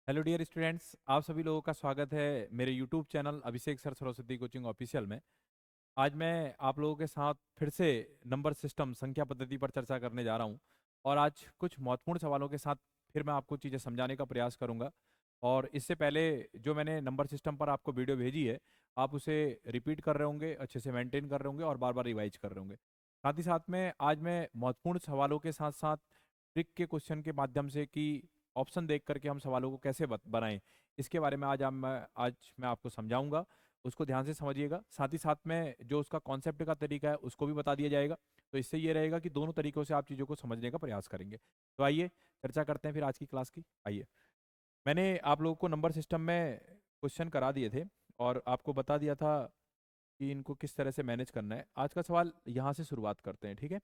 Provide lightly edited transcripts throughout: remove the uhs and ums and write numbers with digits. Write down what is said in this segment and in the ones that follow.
Hello dear students, आप सभी लोगों का स्वागत है मेरे यूट्यूब चैनल अभिषेक सर सरस्वती कोचिंग ऑफिशियल में। आज मैं आप लोगों के साथ फिर से नंबर सिस्टम संख्या पद्धति पर चर्चा करने जा रहा हूं। और आज कुछ महत्वपूर्ण सवालों के साथ फिर मैं आपको चीज़ें समझाने का प्रयास करूंगा। और इससे पहले जो मैंने नंबर सिस्टम पर आपको वीडियो भेजी है, आप उसे रिपीट कर रहे होंगे, अच्छे से मेंटेन कर रहे होंगे और बार बार रिवाइज कर रहे होंगे। साथ ही साथ में आज मैं महत्वपूर्ण सवालों के साथ साथ ट्रिक के क्वेश्चन के माध्यम से कि ऑप्शन देख करके हम सवालों को कैसे बनाएं, इसके बारे में आज मैं आपको समझाऊंगा। उसको ध्यान से समझिएगा। साथ ही साथ में जो उसका कॉन्सेप्ट का तरीका है उसको भी बता दिया जाएगा। तो इससे ये रहेगा कि दोनों तरीकों से आप चीज़ों को समझने का प्रयास करेंगे। तो आइए चर्चा करते हैं फिर आज की क्लास की। आइए, मैंने आप लोगों को नंबर सिस्टम में क्वेश्चन करा दिए थे और आपको बता दिया था कि इनको किस तरह से मैनेज करना है। आज का सवाल यहाँ से शुरुआत करते हैं, ठीक है।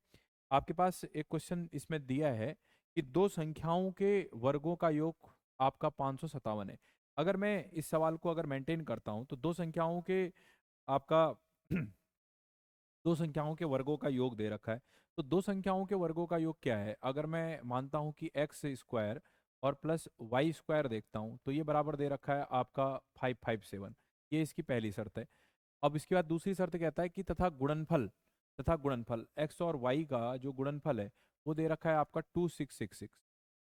आपके पास एक क्वेश्चन इसमें दिया है कि दो संख्याओं के वर्गों का योग आपका 557 है। अगर मैं इस सवाल को अगर मेंटेन करता हूं तो दो संख्याओं के आपका दो संख्याओं के वर्गों का योग दे रखा है। तो दो संख्याओं के वर्गों का योग क्या है? अगर मैं मानता हूं कि एक्स स्क्वायर और प्लस वाई स्क्वायर देखता हूं तो ये बराबर दे रखा है आपका 557। ये इसकी पहली शर्त है। अब इसके बाद दूसरी शर्त कहता है कि तथा गुणनफल एक्स और वाई का जो गुणनफल है वो दे रखा है आपका 2666।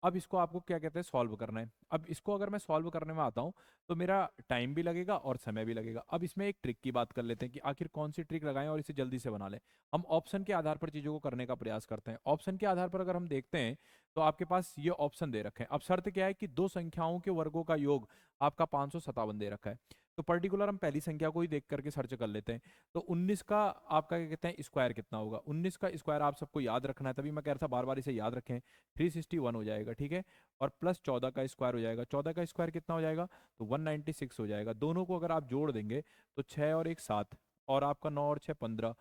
अब इसको आपको क्या कहते हैं, सॉल्व करना है। अब इसको अगर मैं सॉल्व करने में आता हूँ तो मेरा टाइम भी लगेगा और समय भी लगेगा। अब इसमें एक ट्रिक की बात कर लेते हैं कि आखिर कौन सी ट्रिक लगाएं और इसे जल्दी से बना लें। हम ऑप्शन के आधार पर चीज़ों को करने का प्रयास करते हैं। ऑप्शन के आधार पर अगर हम देखते हैं तो आपके पास ये ऑप्शन दे रखे हैं। अब शर्त क्या है कि दो संख्याओं के वर्गों का योग आपका 557 दे रखा है। तो पर्टिकुलर हम पहली संख्या को ही देख करके सर्च कर लेते हैं। तो 19 का आपका क्या कहते हैं स्क्वायर कितना होगा? 19 का स्क्वायर आप सबको याद रखना है, तभी मैं कह रहा था बार बार इसे याद रखें। 361 हो जाएगा, ठीक है। और प्लस 14 का स्क्वायर हो जाएगा। 14 का स्क्वायर कितना हो जाएगा? तो 196 हो जाएगा। दोनों को अगर आप जोड़ देंगे तो 6 और 1 7, और आपका 9 और 6 15,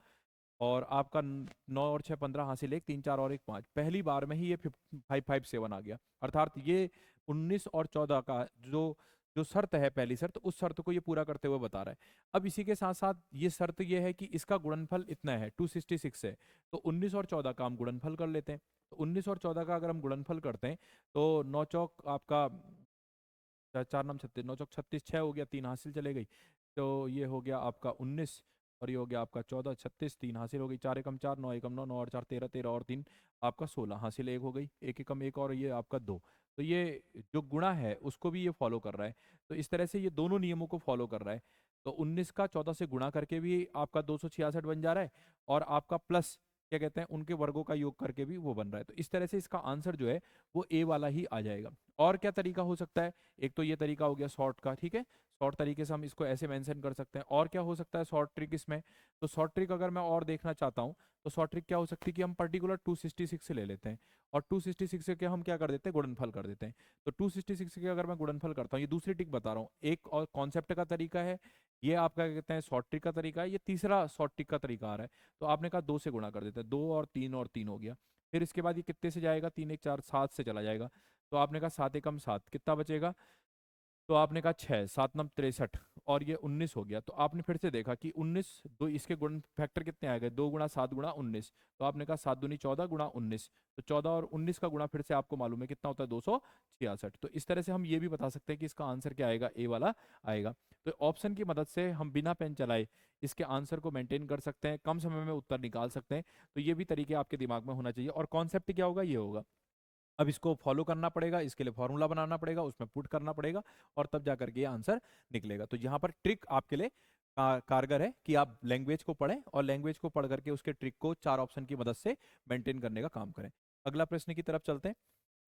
और आपका 9 और 6 15 हासिल, एक 3 4 और 1 5। पहली बार में ही ये 557 आ गया। अर्थात ये 19 और 14 का जो जो शर्त है, पहली शर्त, उस शर्त को ये पूरा करते हुए बता रहा है। अब इसी के साथ साथ ये शर्त ये है कि इसका गुणनफल इतना है, 266 है। तो 19 और 14 का हम गुणनफल कर लेते हैं। तो 19 और 14 का अगर हम गुणनफल करते हैं तो 9 चौक आपका चार नाम 36, 9 चौक 36, 6 हो गया, 3 हासिल चले गई। तो ये हो गया आपका 19 और ये हो गया आपका 14, 36, 3 हासिल हो गई, 4 एकम 4, 9 एकम 9, 9 और 4 13, 13 और 3 आपका 16 हासिल, एक हो गई, एक एकम एक, और ये आपका 2। तो ये जो गुणा है उसको भी ये फॉलो कर रहा है। तो इस तरह से ये दोनों नियमों को फॉलो कर रहा है। तो 19 का 14 से गुणा करके भी आपका 266 बन जा रहा है, और आपका प्लस क्या कहते हैं उनके वर्गों का योग करके भी वो बन रहा है। तो इस तरह से इसका आंसर जो है वो ए वाला ही आ जाएगा। और क्या तरीका हो सकता है? एक तो ये तरीका हो गया शॉर्ट का, ठीक है। शॉर्ट तरीके से हम इसको ऐसे मेंशन कर सकते हैं। और क्या हो सकता है शॉर्ट ट्रिक इसमें? तो शॉर्ट ट्रिक अगर मैं और देखना चाहता हूँ तो शॉर्ट ट्रिक क्या हो सकती है कि हम पर्टिकुलर 266 से ले लेते हैं, और 266 के हम क्या कर देते हैं, गुणनफल कर देते हैं। तो 266 के अगर मैं गुणनफल करता हूँ, ये दूसरी ट्रिक बता रहा हूँ, एक और कॉन्सेप्ट का तरीका है, ये आपका क्या कहते हैं शॉर्ट ट्रिक का तरीका है, ये तीसरा शॉर्ट ट्रिक का तरीका आ रहा है। तो आपने कहा 2 से गुणा कर देते हैं, 2 और 3 हो गया। फिर इसके बाद ये कितने से जाएगा? 3 1 4 7 से चला जाएगा। तो आपने कहा 7 एकम 7, कितना बचेगा? तो आपने कहा 6, 7 नम 63, और ये 19 हो गया। तो आपने फिर से देखा कि 19, दो इसके गुण फैक्टर कितने आ गए? 2 गुणा 7 गुणा 19। तो आपने कहा 7 दूनी 14 गुणा 19। तो 14 और 19 का गुणा फिर से आपको मालूम है कितना होता है, 266। तो इस तरह से हम ये भी बता सकते हैं कि इसका आंसर क्या आएगा, ए वाला आएगा। तो ऑप्शन की मदद से हम बिना पेन चलाए इसके आंसर को मेंटेन कर सकते हैं, कम समय में उत्तर निकाल सकते हैं। तो ये भी तरीके आपके दिमाग में होना चाहिए। और कॉन्सेप्ट क्या होगा? ये होगा, अब इसको फॉलो करना पड़ेगा, इसके लिए फॉर्मूला बनाना पड़ेगा, उसमें पुट करना पड़ेगा, और तब जा करके ये आंसर निकलेगा। तो यहाँ पर ट्रिक आपके लिए कारगर है कि आप लैंग्वेज को पढ़ें और लैंग्वेज को पढ़ करके उसके ट्रिक को 4 ऑप्शन की मदद से मेंटेन करने का काम करें। अगला प्रश्न की तरफ चलते हैं।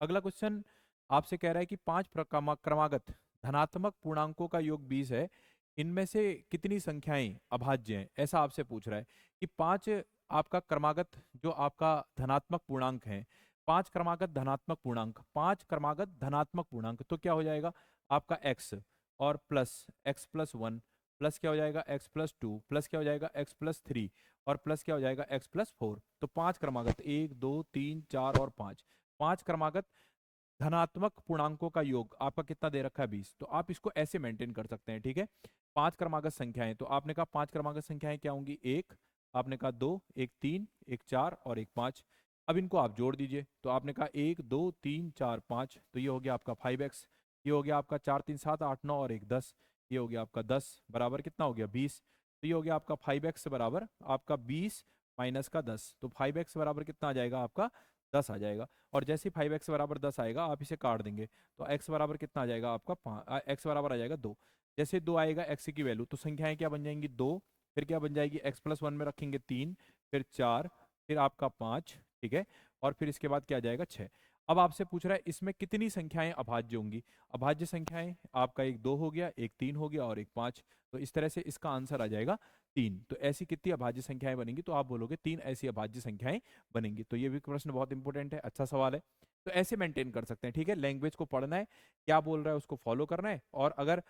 अगला क्वेश्चन आपसे कह रहा है कि 5 क्रमागत धनात्मक पूर्णांकों का योग 20 है, इनमें से कितनी संख्याएं अभाज्य हैं? ऐसा आपसे पूछ रहा है कि 5 आपका क्रमागत जो आपका धनात्मक पूर्णांक है, 5 क्रमागत धनात्मक पूर्णांक, 5 क्रमागत धनात्मक पूर्णांक, तो क्या हो जाएगा आपका x, और प्लस x+1, प्लस क्या हो जाएगा x+2, प्लस क्या हो जाएगा x+3, और प्लस क्या हो जाएगा x+4। तो 5 क्रमागत, 1 2 3 4 और 5, 5 क्रमागत धनात्मक पूर्णांकों का योग आपका कितना दे रखा है? 20। तो आप इसको ऐसे मेंटेन कर सकते हैं, ठीक है। 5 क्रमागत संख्याएं, तो आपने कहा 5 क्रमागत संख्याएं क्या होंगी? एक, आपने कहा 2, एक 3, एक 4 और एक 5। अब इनको आप जोड़ दीजिए। तो आपने कहा 1 2 3 4 5, तो ये हो गया आपका 5x। ये हो गया आपका 4 3 7 8 9 और 1 10, ये हो गया आपका 10 बराबर कितना हो गया 20। तो ये हो गया आपका 5x बराबर आपका 20 माइनस का 10, तो 5x बराबर कितना आ जाएगा आपका 10 आ जाएगा। और जैसे ही 5x बराबर 10 आएगा आप इसे काट देंगे, तो x बराबर कितना आ जाएगा आपका x बराबर आ जाएगा 2। जैसे 2 आएगा x की वैल्यू, तो संख्याएं क्या बन जाएंगी 2, फिर क्या बन जाएगी x प्लस 1 में रखेंगे 3, फिर 4, फिर आपका 5, ठीक है, और फिर इसके बाद क्या आ जाएगा 6। अब आपसे पूछ रहा है इसमें कितनी संख्याएं अभाज्य होंगी। अभाज्य संख्याएं आपका एक 2 हो गया, एक 3 हो गया और एक 5। तो इस तरह से इसका आंसर आ जाएगा 3। तो ऐसी कितनी अभाज्य संख्याएं बनेंगी, तो आप बोलोगे 3 ऐसी अभाज्य संख्याएं बनेंगी। तो ये भी प्रश्न बहुत इंपॉर्टेंट है, अच्छा सवाल है। तो ऐसे मेंटेन कर सकते हैं, ठीक है। लैंग्वेज को पढ़ना है, क्या बोल रहा है उसको फॉलो करना है, और अगर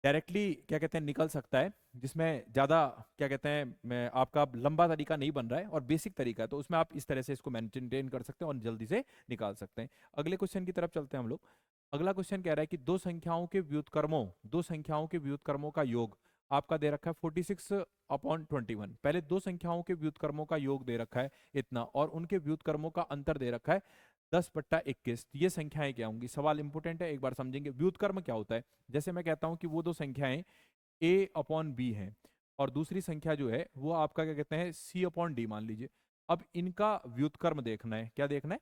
डायरेक्टली क्या कहते हैं निकल सकता है, जिसमें ज़्यादा क्या कहते हैं आपका लंबा तरीका नहीं बन रहा है और बेसिक तरीका है, तो उसमें आप इस तरह से इसको मेंटेन कर सकते हैं और जल्दी से निकाल सकते हैं। अगले क्वेश्चन की तरफ चलते हैं हम लोग। अगला क्वेश्चन कह रहा है कि दो संख्याओं के व्युत्क्रमों का योग आपका दे रखा है 46/21। पहले दो संख्याओं के व्युत्क्रमों का योग दे रखा है इतना, और उनके व्युत्क्रमों का अंतर दे रखा है 10/21। ये संख्याएं क्या होंगी, सवाल इंपोर्टेंट है, एक बार समझेंगे। व्युत्क्रम क्या होता है, जैसे मैं कहता हूं कि वो दो संख्याएं a/b हैं, और दूसरी संख्या जो है वो आपका क्या कहते हैं c/d मान लीजिए। अब इनका व्युत्क्रम देखना है, क्या देखना है,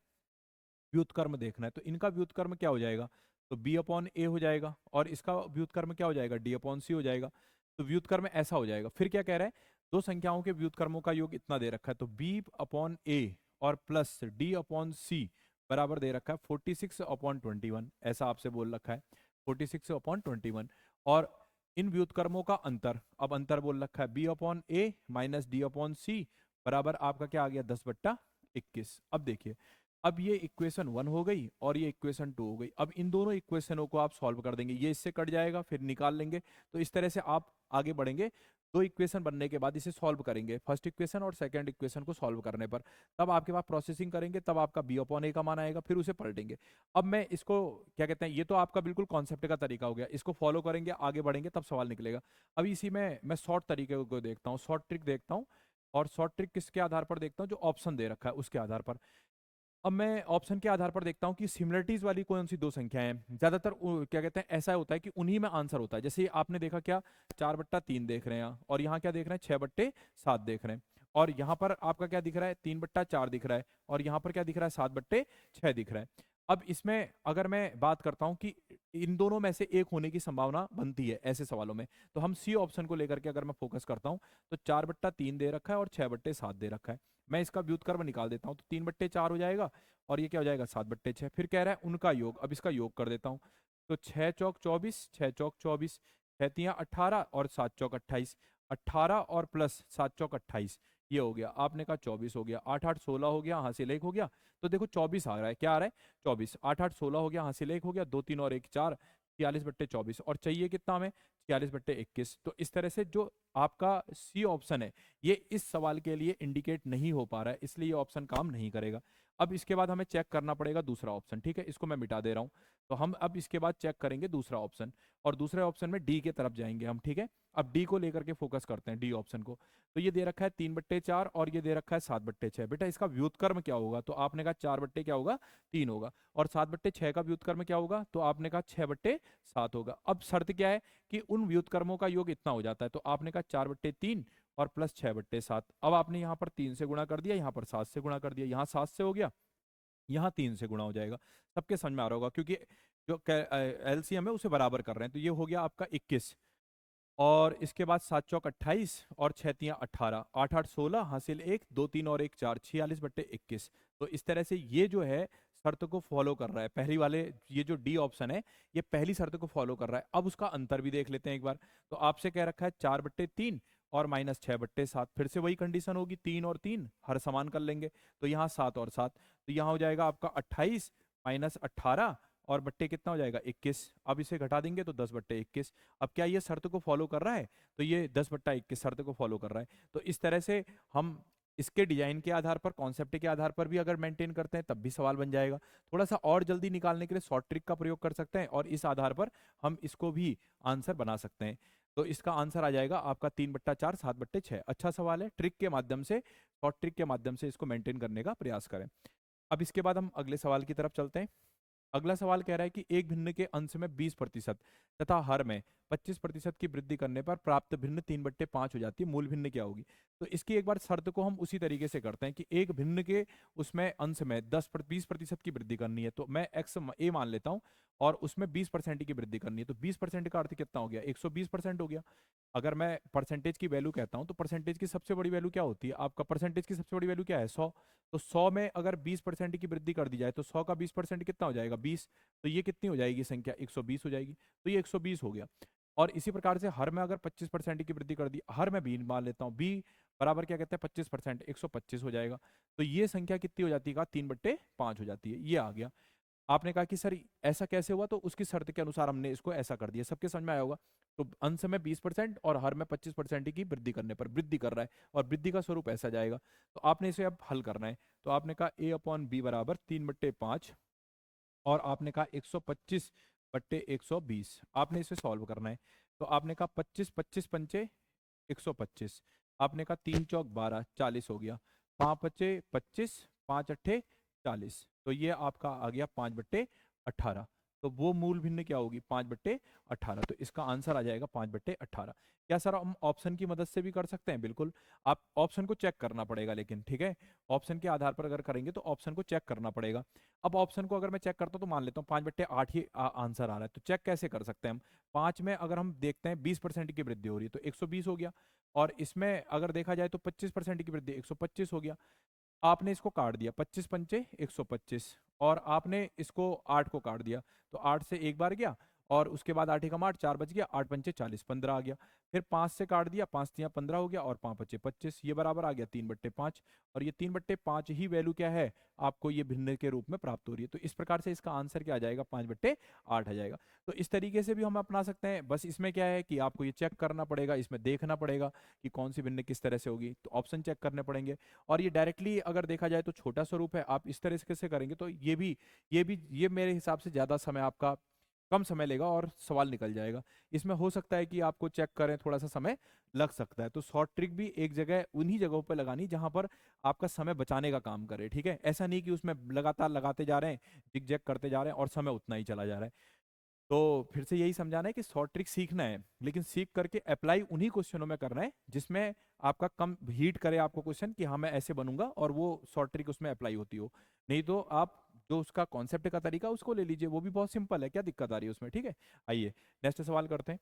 व्युत्क्रम देखना है। तो इनका व्युत्क्रम क्या हो जाएगा, तो b/a हो जाएगा, और इसका व्युत्क्रम क्या हो जाएगा d/c हो जाएगा। तो व्युत्क्रम ऐसा हो जाएगा। फिर क्या कह रहा है, दो संख्याओं के व्युत्क्रमों का योग इतना दे रखा है, तो b/a और प्लस d/c बराबर दे रखा है 46/21, ऐसा आपसे बोल रखा है 46/21। और इन व्युत्क्रमों का अंतर, अब अंतर बोल रखा है b/a माइनस d/c बराबर आपका क्या आ गया 10/21। अब देखिए, अब ये इक्वेशन 1 हो गई और ये इक्वेशन 2 हो गई। अब इन दोनों इक्वेशनों को आप सॉल्व कर देंगे, ये इससे कट जाएगा फिर निकाल लेंगे। तो इस तरह से आप आगे बढ़ेंगे। दो इक्वेशन बनने के बाद इसे सॉल्व करेंगे, फर्स्ट इक्वेशन और सेकंड इक्वेशन को सॉल्व करने पर, तब आपके पास प्रोसेसिंग करेंगे, तब आपका b/a का मान आएगा, फिर उसे पलटेंगे। अब मैं इसको क्या कहते हैं, ये तो आपका बिल्कुल कॉन्सेप्ट का तरीका हो गया, इसको फॉलो करेंगे आगे बढ़ेंगे तब सवाल निकलेगा। अब इसी में मैं शॉर्ट तरीके को देखता हूँ, शॉर्ट ट्रिक देखता हूँ। और शॉर्ट ट्रिक किसके आधार पर देखता हूँ, जो ऑप्शन दे रखा है उसके आधार पर। अब मैं ऑप्शन के आधार पर देखता हूँ कि सिमिलरिटीज वाली कौन सी दो संख्याएं हैं। ज्यादातर क्या कहते हैं ऐसा होता है कि उन्हीं में आंसर होता है। जैसे आपने देखा क्या 4/3 देख रहे हैं, और यहाँ क्या देख रहे हैं 6/7 देख रहे हैं, और यहाँ पर आपका क्या दिख रहा है 3/4 दिख रहा है, और यहाँ पर क्या दिख रहा है 7/6 दिख रहा है। अब इसमें अगर मैं बात करता हूँ कि इन दोनों में से एक होने की संभावना बनती है ऐसे सवालों में, तो हम सी ऑप्शन को लेकर के अगर मैं फोकस करता हूँ, तो 4/3 दे रखा है और 6/7 दे रखा है। मैं इसका व्युत्क्रम निकाल देता हूँ, तो 3/4 हो जाएगा, और ये क्या हो जाएगा 7/6। फिर कह रहा है उनका योग, अब इसका योग कर देता हूँ। तो 6 चौक 24, 6 चौक 24, 6 तियाँ 18 और 7 चौक 28, 18 और प्लस 7 चौक 28, ये हो गया आपने कहा 24 हो गया, 8 8 16 हो गया, हासिल 1 हो गया। तो देखो 24 आ रहा है, क्या आ रहा है 24, 8 8 16 हो गया, हासिल 1 हो गया, 2 3 और 1 4, 46/24, और चाहिए कितना हमें 46/21। तो इस तरह से जो आपका सी ऑप्शन है ये इस सवाल के लिए इंडिकेट नहीं हो पा रहा है, इसलिए ये ऑप्शन काम नहीं करेगा। अब इसके बाद हमें चेक करना पड़ेगा दूसरा ऑप्शन, ठीक है, इसको मैं मिटा दे रहा हूँ। तो हम अब इसके बाद चेक करेंगे दूसरा ऑप्शन, और दूसरे ऑप्शन में डी के तरफ जाएंगे हम, ठीक है। अब डी को लेकर के फोकस करते हैं, डी ऑप्शन को। तो ये दे रखा है 3/4 और ये दे रखा है 7/6। बेटा इसका व्युत्क्रम क्या होगा, तो आपने कहा 4 क्या होगा 3 होगा, और 7/6 का व्युत्क्रम क्या होगा, तो आपने कहा 6/7 होगा। अब शर्त क्या है कि उन व्युत्क्रमों का योग इतना हो जाता है, तो आपने कहा 4/3 और प्लस 6/7। अब आपने यहाँ पर 3 से गुणा कर दिया, यहाँ पर 7 से गुणा कर दिया, यहाँ 7 से हो गया, यहाँ 3 से गुणा हो जाएगा। सबके समझ में आ रहा होगा, क्योंकि जो एलसीएम है उसे बराबर कर रहे हैं। तो ये हो गया आपका 21, और इसके बाद 7 चौक 28 और 6 तियाँ 18, 8 8 16 हासिल 1, 2 3 और 1 4, 46/21। तो इस तरह से ये जो है शर्त को फॉलो कर रहा है, पहली वाले ये जो डी ऑप्शन है ये पहली शर्त को फॉलो कर रहा है। अब उसका अंतर भी देख लेते हैं एक बार। तो आपसे कह रखा है 4/3 और माइनस 6/7, फिर से वही कंडीशन होगी, 3 और 3 हर समान कर लेंगे, तो यहाँ 7 और 7, तो यहाँ हो जाएगा आपका 28 माइनस 18 और बट्टे कितना हो जाएगा 21। अब इसे घटा देंगे तो 10/21। अब क्या ये शर्त को फॉलो कर रहा है, तो ये 10/21 शर्त को फॉलो कर रहा है। तो इस तरह से हम इसके डिजाइन के आधार पर, कॉन्सेप्ट के आधार पर भी अगर मेंटेन करते हैं तब भी सवाल बन जाएगा। थोड़ा सा और जल्दी निकालने के लिए शॉर्ट ट्रिक का प्रयोग कर सकते हैं, और इस आधार पर हम इसको भी आंसर बना सकते हैं। तो इसका आंसर आ जाएगा आपका 3/4 7/6। अच्छा सवाल है, ट्रिक के माध्यम से, शॉर्ट ट्रिक के माध्यम से इसको मेंटेन करने का प्रयास करें। अब इसके बाद हम अगले सवाल की तरफ चलते हैं। अगला सवाल कह रहा है कि एक भिन्न के अंश में 20% तथा हर में 25% की वृद्धि करने पर प्राप्त भिन्न 3/5 हो जाती है, मूल भिन्न क्या होगी। तो इसकी एक बार शर्त को हम उसी तरीके से करते हैं कि एक भिन्न के उसमें अंश में 20% की वृद्धि करनी है, तो मैं एक्स ए मान लेता हूँ और उसमें 20% की वृद्धि करनी है, तो 20% का अर्थ कितना हो गया, 120% हो गया। अगर मैं परसेंटेज की वैल्यू कहता हूँ तो परसेंटेज की सबसे बड़ी वैल्यू क्या होती है, आपका परसेंटेज की सबसे बड़ी वैल्यू क्या है, 100। तो 100 में अगर 20% की वृद्धि कर दी जाए तो 100 का 20% कितना हो जाएगा, 20। तो ये कितनी हो जाएगी संख्या, 120 हो जाएगी। तो ये 120 हो गया। और इसी प्रकार से हर में अगर 25% की वृद्धि कर दी, हर में बी मान लेता हूँ, बी बराबर क्या कहते हैं 25%, 125 हो जाएगा। तो ये संख्या कितनी हो जाती है, 3/5 हो जाती है, ये आ गया। आपने कहा कि सर ऐसा कैसे हुआ, तो उसकी शर्त के अनुसार हमने इसको ऐसा कर दिया, सबके समझ में आया होगा। तो अंश में 20% और हर में 25% की वृद्धि करने पर वृद्धि कर रहा है, और वृद्धि का स्वरूप ऐसा जाएगा। तो आपने इसे अब हल करना है। तो आपने कहा a/b बराबर 3/5, और आपने कहा 125/120, आपने इसे सॉल्व करना है। तो आपने कहा 25 25 पंचे 125, आपने कहा 3 चौक 12, 40 हो गया, 5 पचे 25, 5 अट्ठे 40, तो ये आपका आ गया 5/18। तो वो मूल भिन्न क्या होगी, 5/18। तो इसका आंसर आ जाएगा 5/18। क्या सर हम ऑप्शन की मदद से भी कर सकते हैं, बिल्कुल। आप ऑप्शन को चेक करना पड़ेगा, लेकिन ठीक है, ऑप्शन के आधार पर अगर करेंगे तो ऑप्शन को चेक करना पड़ेगा। अब ऑप्शन को अगर मैं चेक करता हूँ तो मान लेता हूँ 5/8 ही आंसर आ रहा है, तो चेक कैसे कर सकते हैं हम। 5 में अगर हम देखते हैं 20% की वृद्धि हो रही है तो 120 हो गया, और इसमें अगर देखा जाए तो 25% की वृद्धि 125 हो गया। आपने इसको काट दिया, 25 पंचे 125, और आपने इसको 8 को काट दिया, तो 8 से एक बार गया, और उसके बाद 8 एकम 8, 4 बच गया, 8 पंचे 40, 15 आ गया। फिर 5 से काट दिया, 5 तियां 15 हो गया, और 5 पचे 25, ये बराबर आ गया 3/5। और ये 3/5 ही वैल्यू क्या है, आपको ये भिन्न के रूप में प्राप्त हो रही है। तो इस प्रकार से इसका आंसर क्या आ जाएगा, 5/8 आ जाएगा। तो इस तरीके से भी हम अपना सकते हैं। बस इसमें क्या है कि आपको ये चेक करना पड़ेगा, इसमें देखना पड़ेगा कि कौन सी भिन्न किस तरह से होगी, तो ऑप्शन चेक करने पड़ेंगे। और ये डायरेक्टली अगर देखा जाए तो छोटा स्वरूप है, आप इस तरह से करेंगे तो ये मेरे हिसाब से ज्यादा समय आपका कम समय लेगा और सवाल निकल जाएगा। इसमें हो सकता है कि आपको चेक करें थोड़ा सा समय लग सकता है। तो शॉर्ट ट्रिक भी एक जगह उन्हीं जगहों पर लगानी जहां पर आपका समय बचाने का काम करे, ठीक है। ऐसा नहीं कि उसमें लगातार लगाते जा रहे हैं, जिग करते जा रहे हैं और समय उतना ही चला जा रहा है। तो फिर से यही समझाना है कि शॉर्ट ट्रिक सीखना है, लेकिन सीख करके अप्लाई उन्हीं क्वेश्चनों में करना है जिसमें आपका कम हीट करे आपको क्वेश्चन कि हाँ मैं ऐसे बनूंगा, और वो शॉर्ट ट्रिक उसमें अप्लाई होती हो। नहीं तो आप जो उसका कॉन्सेप्ट का तरीका उसको ले लीजिए, वो भी बहुत सिंपल है, क्या दिक्कत आ रही है उसमें, ठीक है। आइए नेक्स्ट सवाल करते हैं।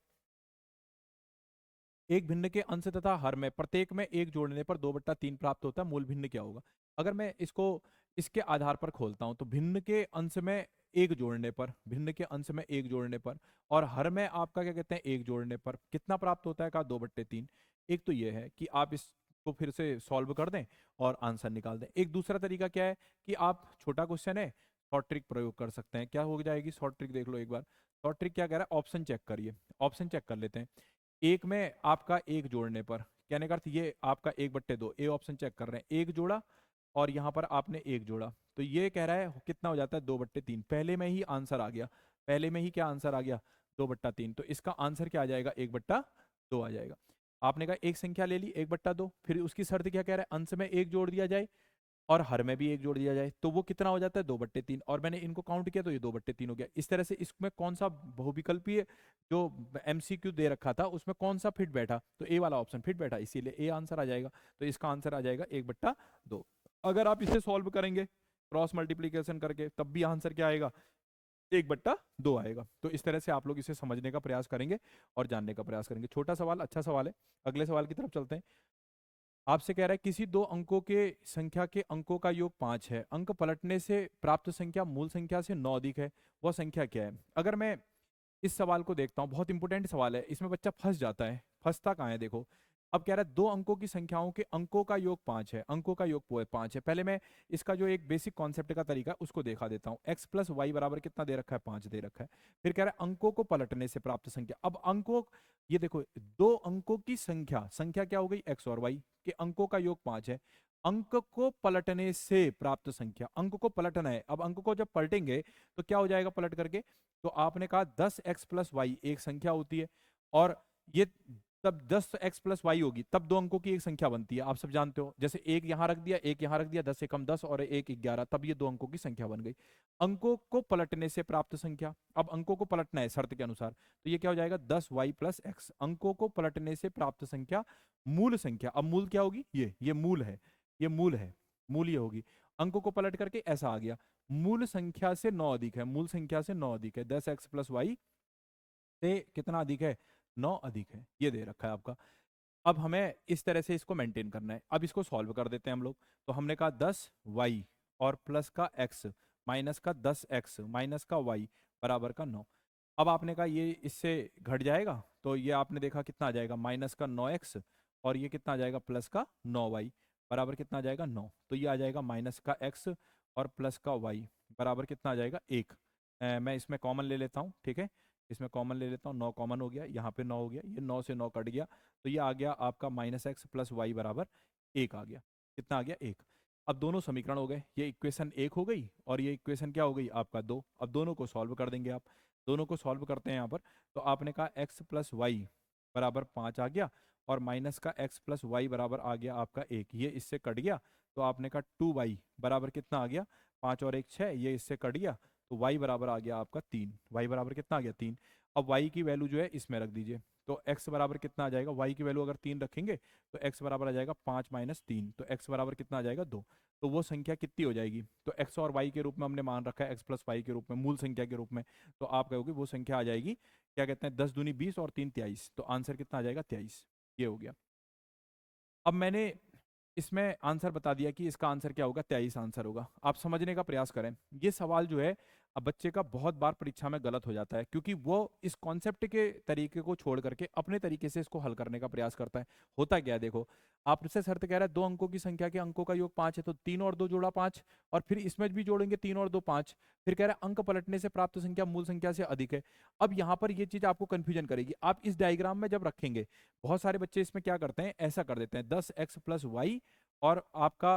एक भिन्न के अंश तथा हर में प्रत्येक में एक जोड़ने पर 2/3 प्राप्त होता है, मूल भिन्न क्या होगा। अगर मैं इसको इसके आधार पर खोलता हूं तो भिन्न के अंश में एक जोड़ने पर, भिन्न के अंश में एक जोड़ने पर, और हर में आपका क्या कहते हैं एक जोड़ने पर कितना प्राप्त होता है, का 2/3। एक तो ये है कि आप इसको फिर से सॉल्व कर दें और आंसर निकाल दें। एक दूसरा तरीका क्या है कि आप छोटा क्वेश्चन है, शॉर्ट ट्रिक प्रयोग कर सकते हैं। क्या हो जाएगी शॉर्ट ट्रिक, देख लो एक बार। शॉर्ट ट्रिक क्या कह रहा है, ऑप्शन चेक करिए, ऑप्शन चेक कर लेते हैं। एक में आपका एक जोड़ने पर, कहने का अर्थ ये आपका 1/2, ए ऑप्शन चेक कर रहे हैं, एक जोड़ा और यहाँ पर आपने एक जोड़ा, तो ये कह रहा है कितना हो जाता है 2/3। पहले में ही आंसर आ गया, पहले में ही क्या आंसर आ गया 2/3। तो इसका आंसर क्या आ जाएगा, 1/2 आ जाएगा। आपने कहा एक संख्या ले ली 1/2, फिर उसकी शर्त क्या कह रहा है, अंश में एक जोड़ दिया जाए और हर में भी एक जोड़ दिया जाए, तो वो कितना हो जाता है 2/3। और मैंने इनको काउंट किया तो ये 2/3 हो गया। इस तरह से इसमें कौन सा बहुविकल्पीय जो एमसीक्यू दे रखा था उसमें कौन सा फिट बैठा, तो ए वाला ऑप्शन फिट बैठा, इसीलिए ए आंसर आ जाएगा। तो इसका आंसर आ जाएगा 1/2। अगर आप इसे सॉल्व करेंगे क्रॉस मल्टीप्लीकेशन करके तब भी आंसर क्या आएगा, 1/2 आएगा। तो इस तरह से आप लोग इसे समझने का प्रयास करेंगे और जानने का प्रयास करेंगे। छोटा सवाल, अच्छा सवाल है। अगले सवाल की तरफ चलते हैं। आपसे कह रहा है किसी दो अंकों के संख्या के अंकों का योग 5 है, अंक पलटने से प्राप्त संख्या मूल संख्या से 9 अधिक है, वह संख्या क्या है। अगर मैं इस सवाल को देखता हूँ, बहुत इंपॉर्टेंट सवाल है, इसमें बच्चा फंस जाता है, फंसता कहाँ है देखो। अब कह रहा है दो अंकों की संख्याओं के अंकों का योग 5 है, अंकों का योग 5 है। पहले मैं इसका जो एक बेसिक कॉन्सेप्ट का तरीका है उसको देखा देता हूँ। x प्लस वाई बराबर कितना दे रखा है, 5 दे रखा है। फिर कह रहा है अंकों को पलटने से प्राप्त संख्या। अब अंकों, ये देखो दो अंकों की संख्या, संख्या क्या हो गई x और y के अंकों का योग 5 है, अंक को पलटने से प्राप्त संख्या, अंक को पलटना है। अब अंक को जब पलटेंगे तो क्या हो जाएगा पलट करके, तो आपने कहा 10x प्लस वाई एक संख्या होती है, और ये तब 10x प्लस वाई होगी, तब दो अंकों की एक संख्या बनती है, आप सब जानते हो। जैसे एक यहाँ रख दिया, एक यहाँ रख दिया, 10 एकम 10 और एक 11, तब ये दो अंकों की संख्या बन गई। अंकों को पलटने से प्राप्त संख्या, अब अंकों को पलटना है शर्त के अनुसार, तो ये क्या हो जाएगा 10y प्लस एक्स। अंकों को पलटने से प्राप्त संख्या मूल संख्या, अब मूल क्या होगी, ये मूल है, ये मूल है, मूल ये होगी। अंकों को पलट करके ऐसा आ गया, मूल संख्या से 9 अधिक है, मूल संख्या से 9 अधिक है, 10x प्लस वाई से कितना अधिक है, 9 अधिक है, ये दे रखा है आपका। अब हमें इस तरह से इसको मेंटेन करना है। अब इसको सॉल्व कर देते हैं हम लोग। तो हमने कहा 10y और प्लस का x माइनस का 10x माइनस का y बराबर का 9। अब आपने कहा ये इससे घट जाएगा, तो ये आपने देखा कितना आ जाएगा, माइनस का 9x और ये कितना आ जाएगा, प्लस का 9y बराबर कितना आ जाएगा, 9। तो ये आ जाएगा माइनस का x और प्लस का y बराबर कितना आ जाएगा, 1। मैं इसमें कॉमन ले लेता हूँ, ठीक है, इसमें कॉमन ले लेता हूँ, 9 कॉमन हो गया, यहाँ पे 9 हो गया, ये 9 से 9 कट गया, तो ये आ गया आपका माइनस एक्स प्लस वाई बराबर 1 आ गया। कितना आ गया, 1। अब दोनों समीकरण हो गए, ये इक्वेशन 1 हो गई और ये इक्वेशन क्या हो गई आपका 2। अब दोनों को सॉल्व कर देंगे आप, दोनों को सॉल्व करते हैं यहाँ पर। तो आपने कहा x प्लस वाई बराबर 5 आ गया और माइनस का x प्लस वाई बराबर आ गया आपका 1, ये इससे कट गया। तो आपने कहा 2y बराबर कितना आ गया, 5 और 1 6, ये इससे कट गया, तो y बराबर आ गया आपका 3। y बराबर कितना आ गया, 3। अब y की वैल्यू जो है इसमें रख दीजिए, तो x बराबर कितना आ जाएगा, y की वैल्यू अगर 3 रखेंगे तो x बराबर आ जाएगा 5 माइनस 3, तो x बराबर कितना आ जाएगा 2। तो वो संख्या कितनी हो जाएगी, तो x और y के रूप में हमने मान रखा है, x प्लस वाई के रूप में, मूल संख्या के रूप में। तो आप कहोगे वो संख्या आ जाएगी, क्या कहते हैं, 10 दूनी 20 और 3 23, तो आंसर कितना आ जाएगा 23। ये हो गया। अब मैंने इसमें आंसर बता दिया कि इसका आंसर क्या होगा, 23 आंसर होगा। आप समझने का प्रयास करें, ये सवाल जो है अब बच्चे का बहुत बार परीक्षा में गलत हो जाता है, क्योंकि वो इस कॉन्सेप्ट के तरीके को छोड़ करके अपने तरीके से इसको हल करने का प्रयास करता है। होता क्या है, देखो आपसे शर्त कह रहा है दो अंकों की संख्या के अंकों का योग 5 है, तो 3 और 2 जोड़ा 5, और फिर इसमें भी जोड़ेंगे 3 और 2 5, फिर कह रहा है अंक पलटने से प्राप्त संख्या मूल संख्या से अधिक है। अब यहाँ पर ये चीज आपको कंफ्यूजन करेगी, आप इस डायग्राम में जब रखेंगे, बहुत सारे बच्चे इसमें क्या करते हैं, ऐसा कर देते हैं 10x प्लस वाई और आपका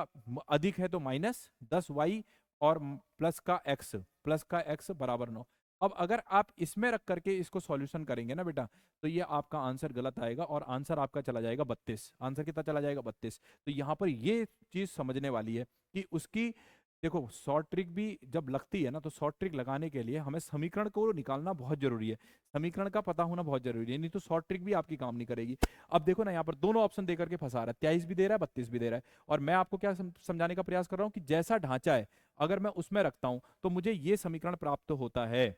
अधिक है तो माइनस 10y और प्लस का x बराबर 9। अब अगर आप इसमें रख करके इसको सॉल्यूशन करेंगे ना बेटा, तो ये आपका आंसर गलत आएगा और आंसर आपका चला जाएगा 32। आंसर कितना चला जाएगा, 32। तो यहाँ पर ये चीज समझने वाली है कि उसकी, देखो शॉर्ट ट्रिक भी जब लगती है ना, तो शॉर्ट ट्रिक लगाने के लिए हमें समीकरण को निकालना बहुत जरूरी है, समीकरण का पता होना बहुत जरूरी है, नहीं तो शॉर्ट ट्रिक भी आपकी काम नहीं करेगी। अब देखो ना, यहाँ पर दोनों ऑप्शन देकर के फंसा रहा है, 23 भी दे रहा है 32 भी दे रहा है, और मैं आपको क्या समझाने का प्रयास कर रहा हूँ कि जैसा ढांचा है अगर मैं उसमें रखता हूं तो मुझे ये समीकरण प्राप्त होता है,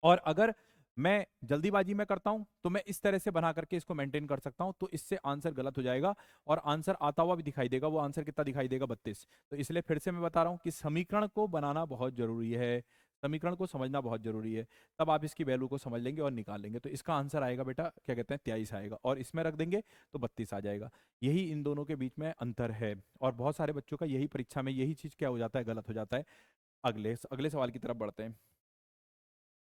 और अगर मैं जल्दीबाजी में करता हूं तो मैं इस तरह से बना करके इसको मेंटेन कर सकता हूं, तो इससे आंसर गलत हो जाएगा और आंसर आता हुआ भी दिखाई देगा। वो आंसर कितना दिखाई देगा, 32। तो इसलिए फिर से मैं बता रहा हूं कि समीकरण को बनाना बहुत जरूरी है, समीकरण को समझना बहुत जरूरी है, तब आप इसकी वैल्यू को समझ लेंगे और निकाल लेंगे। तो इसका आंसर आएगा बेटा, क्या कहते हैं, 23 आएगा, और इसमें रख देंगे तो 32 आ जाएगा। यही इन दोनों के बीच में अंतर है, और बहुत सारे बच्चों का यही परीक्षा में यही चीज क्या हो जाता है, गलत हो जाता है। अगले अगले सवाल की तरफ बढ़ते हैं।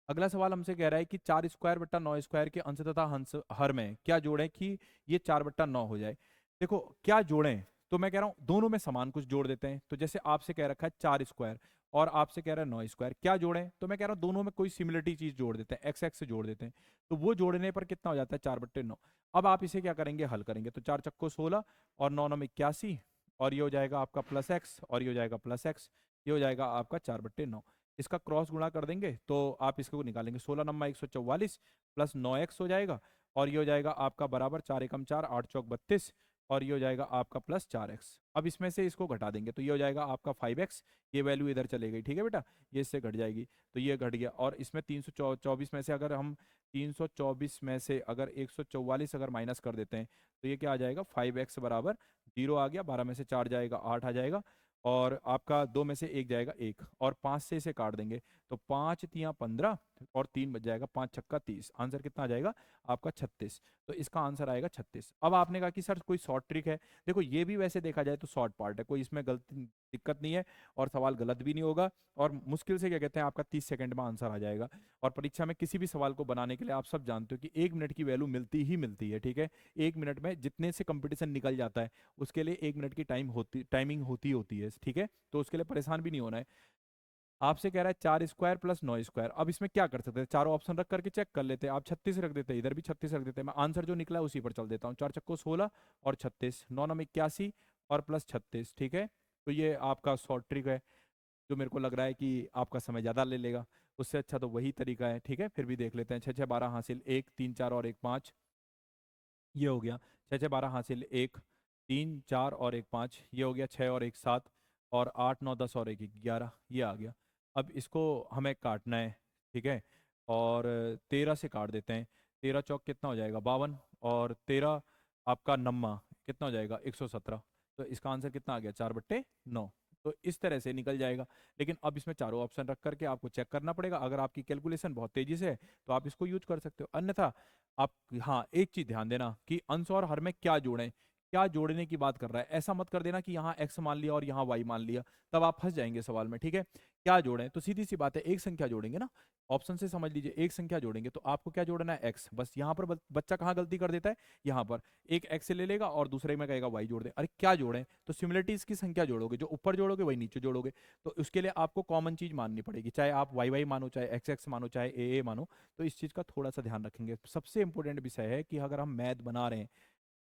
अगला सवाल हमसे कह रहा है कि 4² बट्टा 9² के अंश तथा हंस हर में क्या जोड़ें कि ये 4/9 हो जाए। देखो क्या जोड़ें, तो मैं कह रहा हूं दोनों में समान कुछ जोड़ देते हैं। तो जैसे आपसे कह रखा है 4² और आपसे कह रहा है 9², क्या जोड़ें, तो मैं कह रहा हूं दोनों में कोई सिमिलरिटी चीज जोड़ देते हैं, एक्स एक्स से जोड़ देते हैं। तो वो जोड़ने पर कितना हो जाता है, 4/9। अब आप इसे क्या करेंगे, हल करेंगे, तो 4 चक्को 16 और 9 9 81, और ये हो जाएगा आपका प्लस एक्स और ये हो जाएगा प्लस एक्स, ये हो जाएगा आपका 4/9। इसका क्रॉस गुणा कर देंगे तो आप इसको निकालेंगे, 16 नंबर 144 प्लस 9x हो जाएगा, और ये हो जाएगा आपका बराबर 4 एकम 4 8 चौक 32, और ये हो जाएगा आपका प्लस 4x। अब इसमें से इसको घटा देंगे तो ये हो जाएगा आपका 5x, ये वैल्यू इधर चले गई, ठीक है बेटा, ये इससे घट जाएगी, तो ये घट गया। और इसमें 324 में से अगर हम 324 में से अगर 144 अगर माइनस कर देते हैं तो ये क्या आ जाएगा, 5x बराबर 0 आ गया, 12 में से 4 जाएगा 8 आ जाएगा, और आपका 2 में से 1 जाएगा 1, और 5 से इसे काट देंगे तो 5 तियां 15 और 3 बच जाएगा, 5 छक्का 30, आंसर कितना आ जाएगा आपका 36। तो इसका आंसर आएगा 36। अब आपने कहा कि सर कोई शॉर्ट ट्रिक है, देखो ये भी वैसे देखा जाए तो शॉर्ट पार्ट है, कोई इसमें गलती दिक्कत नहीं है और सवाल गलत भी नहीं होगा, और मुश्किल से क्या कहते हैं आपका 30 सेकंड में आंसर आ जाएगा। और परीक्षा में किसी भी सवाल को बनाने के लिए आप सब जानते हो कि 1 मिनट की वैल्यू मिलती ही मिलती है, ठीक है, 1 मिनट में जितने से कंपटीशन निकल जाता है उसके लिए 1 मिनट की टाइमिंग होती है, ठीक है, तो उसके लिए परेशान भी नहीं होना है। आपसे कह रहा है 4 स्क्वायर प्लस 9 स्क्वायर। अब इसमें क्या कर सकते हैं, चारों ऑप्शन रख करके चेक कर लेते हैं। आप 36 रख देते हैं, इधर भी 36 रख देते हैं। मैं आंसर जो निकला है उसी पर चल देता हूँ। 4 चक्को 16 और 36, 9 9 81 और प्लस 36, ठीक है। तो ये आपका शॉर्ट ट्रिक है, जो मेरे को लग रहा है कि आपका समय ज़्यादा ले लेगा। उससे अच्छा तो वही तरीका है, ठीक है। फिर भी देख लेते हैं। 6 6 12 हासिल 1 3 4 और 1 5, ये हो गया। 6 6 12 हासिल 1 3 4 और 1 5, ये हो गया। 6 और 1 7 और 8 9 10 और 1 11, ये आ गया। अब इसको हमें काटना है, ठीक है। और 13 से काट देते हैं। 13 चौक कितना हो जाएगा 52, और 13 आपका नम्मा कितना हो जाएगा 117। तो इसका आंसर कितना आ गया 4/9। तो इस तरह से निकल जाएगा। लेकिन अब इसमें चारों ऑप्शन रख करके आपको चेक करना पड़ेगा। अगर आपकी कैलकुलेशन बहुत तेजी से है तो आप इसको यूज कर सकते हो, अन्यथा आप, हाँ एक चीज ध्यान देना कि अंश और हर में क्या जोड़ें। क्या जोड़ने की बात कर रहा है, ऐसा मत कर देना कि यहाँ x मान लिया और यहाँ y मान लिया, तब आप फंस जाएंगे सवाल में, ठीक है। क्या जोड़ें, तो सीधी सी बात है, एक संख्या जोड़ेंगे ना। ऑप्शन से समझ लीजिए, एक संख्या जोड़ेंगे तो आपको क्या जोड़ना है x। बस यहाँ पर बच्चा कहाँ गलती कर देता है, यहाँ पर एक x ले लेगा और दूसरे में कहेगा y जोड़ दे। अरे क्या जोड़ें, तो सिमिलरिटीज की संख्या जोड़ोगे, जो ऊपर जोड़ोगे वही नीचे जोड़ोगे। तो उसके लिए आपको कॉमन चीज माननी पड़ेगी, चाहे आप वाई वाई मानो, चाहे एक्स एक्स मानो, चाहे ए मानो। तो इस चीज़ का थोड़ा सा ध्यान रखेंगे। सबसे इंपॉर्टेंट विषय है कि अगर हम मैथ बना रहे हैं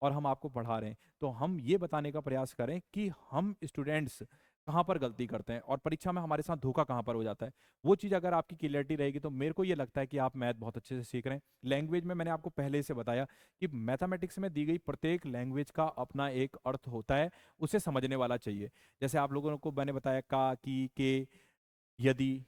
और हम आपको पढ़ा रहे हैं, तो हम ये बताने का प्रयास करें कि हम स्टूडेंट्स कहाँ पर गलती करते हैं और परीक्षा में हमारे साथ धोखा कहाँ पर हो जाता है। वो चीज़ अगर आपकी क्लियरिटी रहेगी तो मेरे को ये लगता है कि आप मैथ बहुत अच्छे से सीख रहे हैं। लैंग्वेज में मैंने आपको पहले से बताया कि मैथमेटिक्स में दी गई प्रत्येक लैंग्वेज का अपना एक अर्थ होता है, उसे समझने वाला चाहिए। जैसे आप लोगों को मैंने बताया का, की, के, यदि,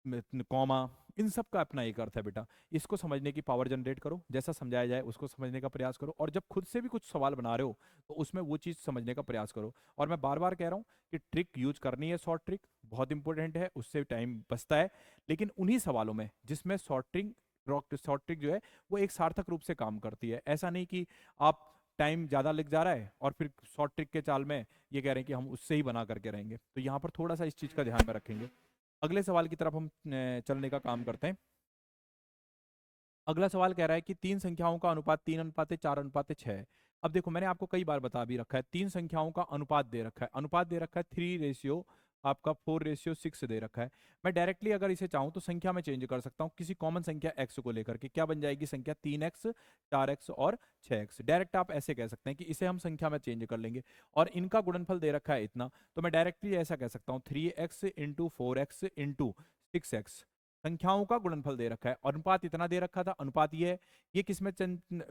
कॉमा, इन सब का अपना एक अर्थ है बेटा। इसको समझने की पावर जनरेट करो, जैसा समझाया जाए उसको समझने का प्रयास करो, और जब खुद से भी कुछ सवाल बना रहे हो तो उसमें वो चीज़ समझने का प्रयास करो। और मैं बार बार कह रहा हूँ कि ट्रिक यूज करनी है, शॉर्ट ट्रिक बहुत इंपॉर्टेंट है, उससे टाइम बचता है। लेकिन उन्हीं सवालों में जिसमें शॉर्ट ट्रिक जो है वो एक सार्थक रूप से काम करती है। ऐसा नहीं कि आप टाइम ज़्यादा लग जा रहा है और फिर शॉर्ट ट्रिक के चाल में ये कह रहे हैं कि हम उससे ही बना करके रहेंगे। तो यहाँ पर थोड़ा सा इस चीज़ का ध्यान में रखेंगे। अगले सवाल की तरफ हम चलने का काम करते हैं। अगला सवाल कह रहा है कि तीन संख्याओं का अनुपात 3:4:6 है। अब देखो, मैंने आपको कई बार बता भी रखा है, तीन संख्याओं का अनुपात दे रखा है। अनुपात दे रखा है 3 आपका 4:6 दे रखा है। मैं डायरेक्टली अगर इसे चाहूं तो संख्या में चेंज कर सकता हूं, किसी कॉमन संख्या x को लेकर के। क्या बन जाएगी संख्या, 3x 4x और 6x। डायरेक्ट आप ऐसे कह सकते हैं कि इसे हम संख्या में चेंज कर लेंगे। और इनका गुणनफल दे रखा है इतना, तो मैं डायरेक्टली ऐसा कह सकता हूँ 3x into 4x into 6x। संख्याओं का गुणनफल दे रखा है, अनुपात इतना दे रखा था। अनुपात ये है, ये किसमें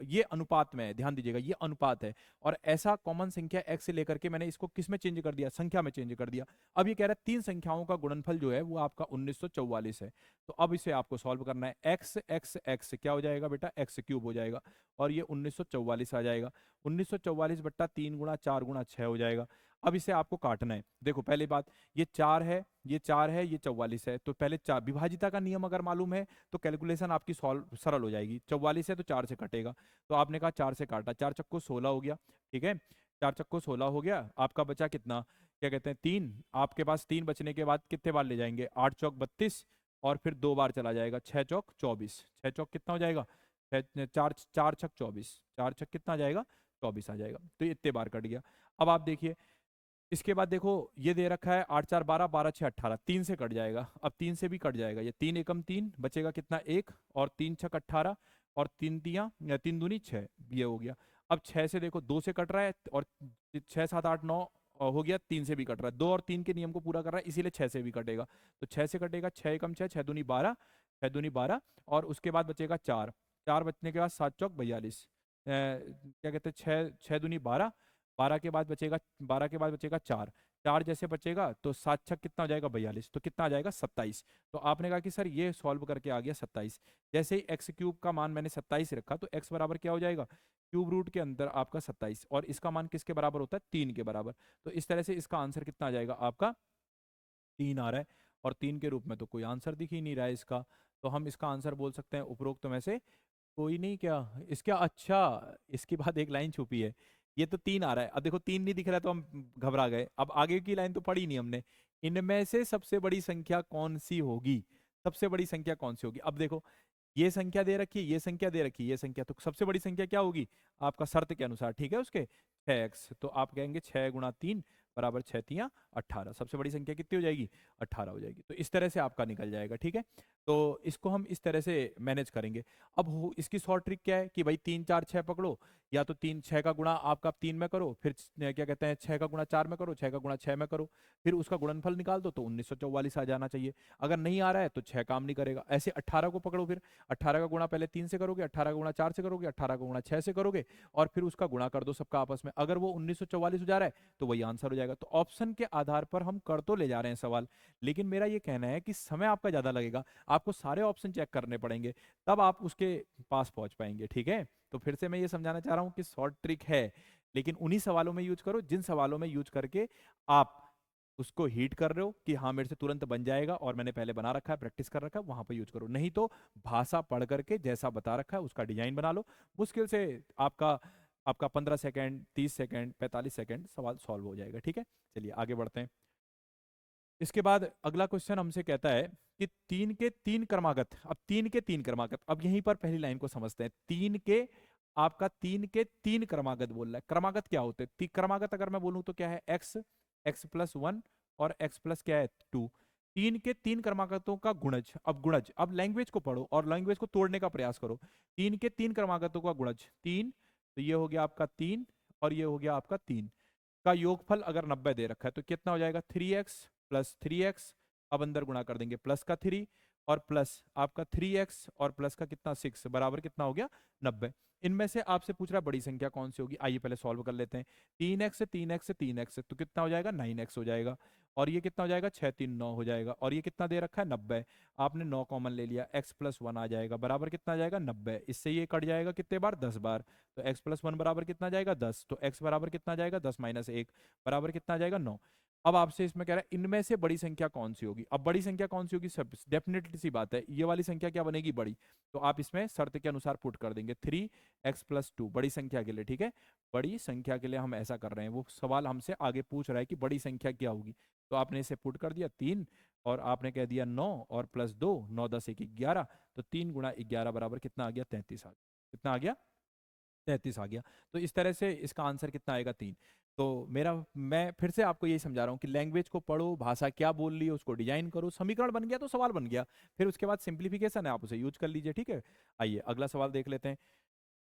ये अनुपात में है, ध्यान दीजिएगा, ये अनुपात है। और ऐसा कॉमन संख्या x से लेकर के मैंने इसको किस में चेंज कर दिया, संख्या में चेंज कर दिया। अब ये कह रहा है तीन संख्याओं का गुणनफल जो है वो आपका 1944 है। तो अब इसे आपको सॉल्व करना है। x x x क्या हो जाएगा बेटा, x क्यूब हो जाएगा, और ये 1944 आ जाएगा। 1944 बट्टा 3 गुणा 4 गुणा 6 हो जाएगा। अब इसे आपको काटना है। देखो पहली बात, ये 4 है, ये 4 है, ये 44 है। तो पहले चार, विभाजिता का नियम अगर मालूम है तो कैलकुलेशन आपकी सॉल्व सरल हो जाएगी। 44 है तो 4 से कटेगा, तो आपने कहा 4 से काटा, 4 चक्को 16 हो गया, ठीक है। 4 चक्को 16 हो गया, आपका बचा कितना, क्या कहते हैं 3। आपके पास 3 बचने के बाद कितने बार ले जाएंगे, 8 चौक 32, और फिर 2 बार चला जाएगा, 6 चौक 24। 6 चौक कितना हो जाएगा, 4 4 छक 24, 4 छक कितना आ जाएगा 24 आ जाएगा। तो ये इतने बार कट गया। अब आप देखिए, इसके बाद देखो ये दे रखा है 8 4 12 12 6 18, 3 से कट जाएगा। अब 3 से भी कट जाएगा, ये 3 एकम 3 बचेगा कितना 1, और 3 छक 18, और 3 तियां 3 दूनी 6, ये हो गया। अब 6 से देखो 2 से कट रहा है, और 6 7 8 9 हो गया, 3 से भी कट रहा है, 2 और 3 के नियम को पूरा कर रहा है, इसीलिए 6 से भी कटेगा। तो 6 से कटेगा, 6 एकम 6, 6 दूनी 12, 6 दूनी 12, और उसके बाद बचेगा 4। 4 बचने के बाद 7 चौक 42, क्या कहते हैं 6 6 दूनी 12, 12 के बाद बचेगा, 12 के बाद बचेगा 4। 4 जैसे बचेगा तो 7 छक कितना हो जाएगा 42, तो कितना आ जाएगा 27। तो आपने कहा कि सर ये सॉल्व करके आ गया 27। जैसे ही एक्स क्यूब का मान मैंने 27 रखा तो एक्स बराबर क्या हो जाएगा, क्यूब रूट के अंदर आपका 27, और इसका मान किसके बराबर होता है, 3 के बराबर। तो इस तरह से इसका आंसर कितना आ जाएगा आपका, 3 आ रहा है। और 3 के रूप में तो कोई आंसर दिख ही नहीं रहा है इसका। तो हम इसका आंसर बोल सकते हैं उपरोक्त में से कोई नहीं। क्या इसका, अच्छा इसके बाद एक लाइन छुपी है। ये तो 3 आ रहा है, अब देखो 3 नहीं दिख रहा है तो हम घबरा गए। अब आगे की लाइन तो पढ़ी नहीं हमने, इनमें से सबसे बड़ी संख्या कौन सी होगी, सबसे बड़ी संख्या कौन सी होगी। अब देखो ये संख्या दे रखी है, ये संख्या दे रखी है, ये संख्या, तो सबसे बड़ी संख्या क्या होगी आपका शर्त के अनुसार, ठीक है, उसके 6x। तो आप कहेंगे 6 गुणा 3 बराबर 6 तियां 18, सबसे बड़ी संख्या कितनी हो जाएगी, 18 हो जाएगी। तो इस तरह से आपका निकल जाएगा, ठीक है। तो इसको हम इस तरह से मैनेज करेंगे। अब इसकी शॉर्ट ट्रिक क्या है कि भाई 3 4 6 पकड़ो, या तो 3 6 का गुणा आपका 3 में करो, फिर क्या कहते हैं 6 का गुणा 4 में करो, 6 का गुणा 6 में करो, फिर उसका गुणनफल निकाल दो तो 1944 आ जाना चाहिए। अगर नहीं आ रहा है तो 6 काम नहीं करेगा। ऐसे 18 को पकड़ो, फिर 18 का गुणा पहले 3 से करोगे, 18 का गुणा 4 से करोगे, 18 का गुणा 6 से करोगे, और फिर उसका गुणा कर दो सबका आपस में। अगर वो 1944 हो जा रहा है तो वही आंसर हो जाएगा। तो ऑप्शन के आधार पर हम कर तो ले जा रहे हैं सवाल, लेकिन मेरा ये कहना है कि समय आपका ज्यादा लगेगा, आपको सारे ऑप्शन चेक करने पड़ेंगे, तब आप उसके पास पहुंच पाएंगे, ठीक है। तो फिर से मैं ये समझाना चाह रहा हूं कि शॉर्ट ट्रिक है, लेकिन उन्हीं सवालों में यूज करो जिन सवालों में यूज करके आप उसको हीट कर रहे हो कि हाँ मेरे से तुरंत बन जाएगा और मैंने पहले बना रखा है, प्रैक्टिस कर रखा है, वहां पर यूज करो। नहीं तो भाषा पढ़ करके जैसा बता रखा है उसका डिजाइन बना लो, मुश्किल से आपका आपका 15 सेकंड, 30 सेकंड, 45 सेकंड सवाल सॉल्व हो जाएगा, ठीक है। चलिए आगे बढ़ते हैं। इसके बाद अगला क्वेश्चन हमसे कहता है कि 3 के 3 क्रमागत, अब 3 के 3 क्रमागत, अब यहीं पर पहली लाइन को समझते हैं। आपका 3 के 3 क्रमागत बोल रहा है। क्रमागत क्या होते हैं, क्रमागत अगर मैं बोलूं तो क्या है, एक्स, x+1 और x प्लस क्या है 2। 3 के 3 क्रमागतों का गुणज, अब गुणज, अब लैंग्वेज को पढ़ो और लैंग्वेज को तोड़ने का प्रयास करो। 3 के 3 क्रमागतों का गुणज 3, तो ये हो गया आपका 3, और ये हो गया आपका 3 का योगफल अगर 90 दे रखा है तो कितना हो जाएगा, 3x+3x। अब अंदर गुणा कर देंगे, प्लस का 3 और प्लस आपका 3x और प्लस का कितना 6 बराबर कितना हो गया 90। इनमें से आपसे पूछ रहा है बड़ी संख्या कौन सी होगी, आइए पहले सॉल्व कर लेते हैं। 3x तो कितना हो जाएगा 9x हो जाएगा, और ये कितना हो जाएगा 6 3 9 हो जाएगा, और ये कितना दे रखा है 90। आपने 9 कॉमन ले लिया, x+1 आ जाएगा बराबर कितना आ जाएगा 90। इससे ये कट जाएगा कितने बार, 10 बार। तो x+1 बराबर कितना जाएगा 10, तो x बराबर कितना जाएगा 10 - 1 बराबर कितना आ जाएगा 9। अब आपसे इसमें कह रहा है इनमें से बड़ी संख्या कौन सी होगी। अब बड़ी संख्या कौन सी होगी, सब डेफिनेटली सी बात है ये वाली संख्या क्या बनेगी बड़ी, तो आप इसमें शर्त के अनुसार पुट कर देंगे 3x+2 बड़ी संख्या के लिए, ठीक है। बड़ी संख्या के लिए हम ऐसा कर रहे हैं, वो सवाल हमसे आगे पूछ रहा है कि बड़ी संख्या क्या होगी, तो आपने इसे पुट कर दिया 3, और आपने कह दिया 9 और +2, 9 10 1 11, तो 3 × 11 बराबर कितना आ गया 33 आ गया। कितना आ गया 33 आ गया। तो इस तरह से इसका आंसर कितना आएगा 3। तो मैं फिर से आपको यही समझा रहा हूँ कि लैंग्वेज को पढ़ो, भाषा क्या बोल रही है उसको डिजाइन करो, समीकरण बन गया तो सवाल बन गया, फिर उसके बाद सिंप्लीफिकेशन है आप उसे यूज कर लीजिए, ठीक है। आइए अगला सवाल देख लेते हैं।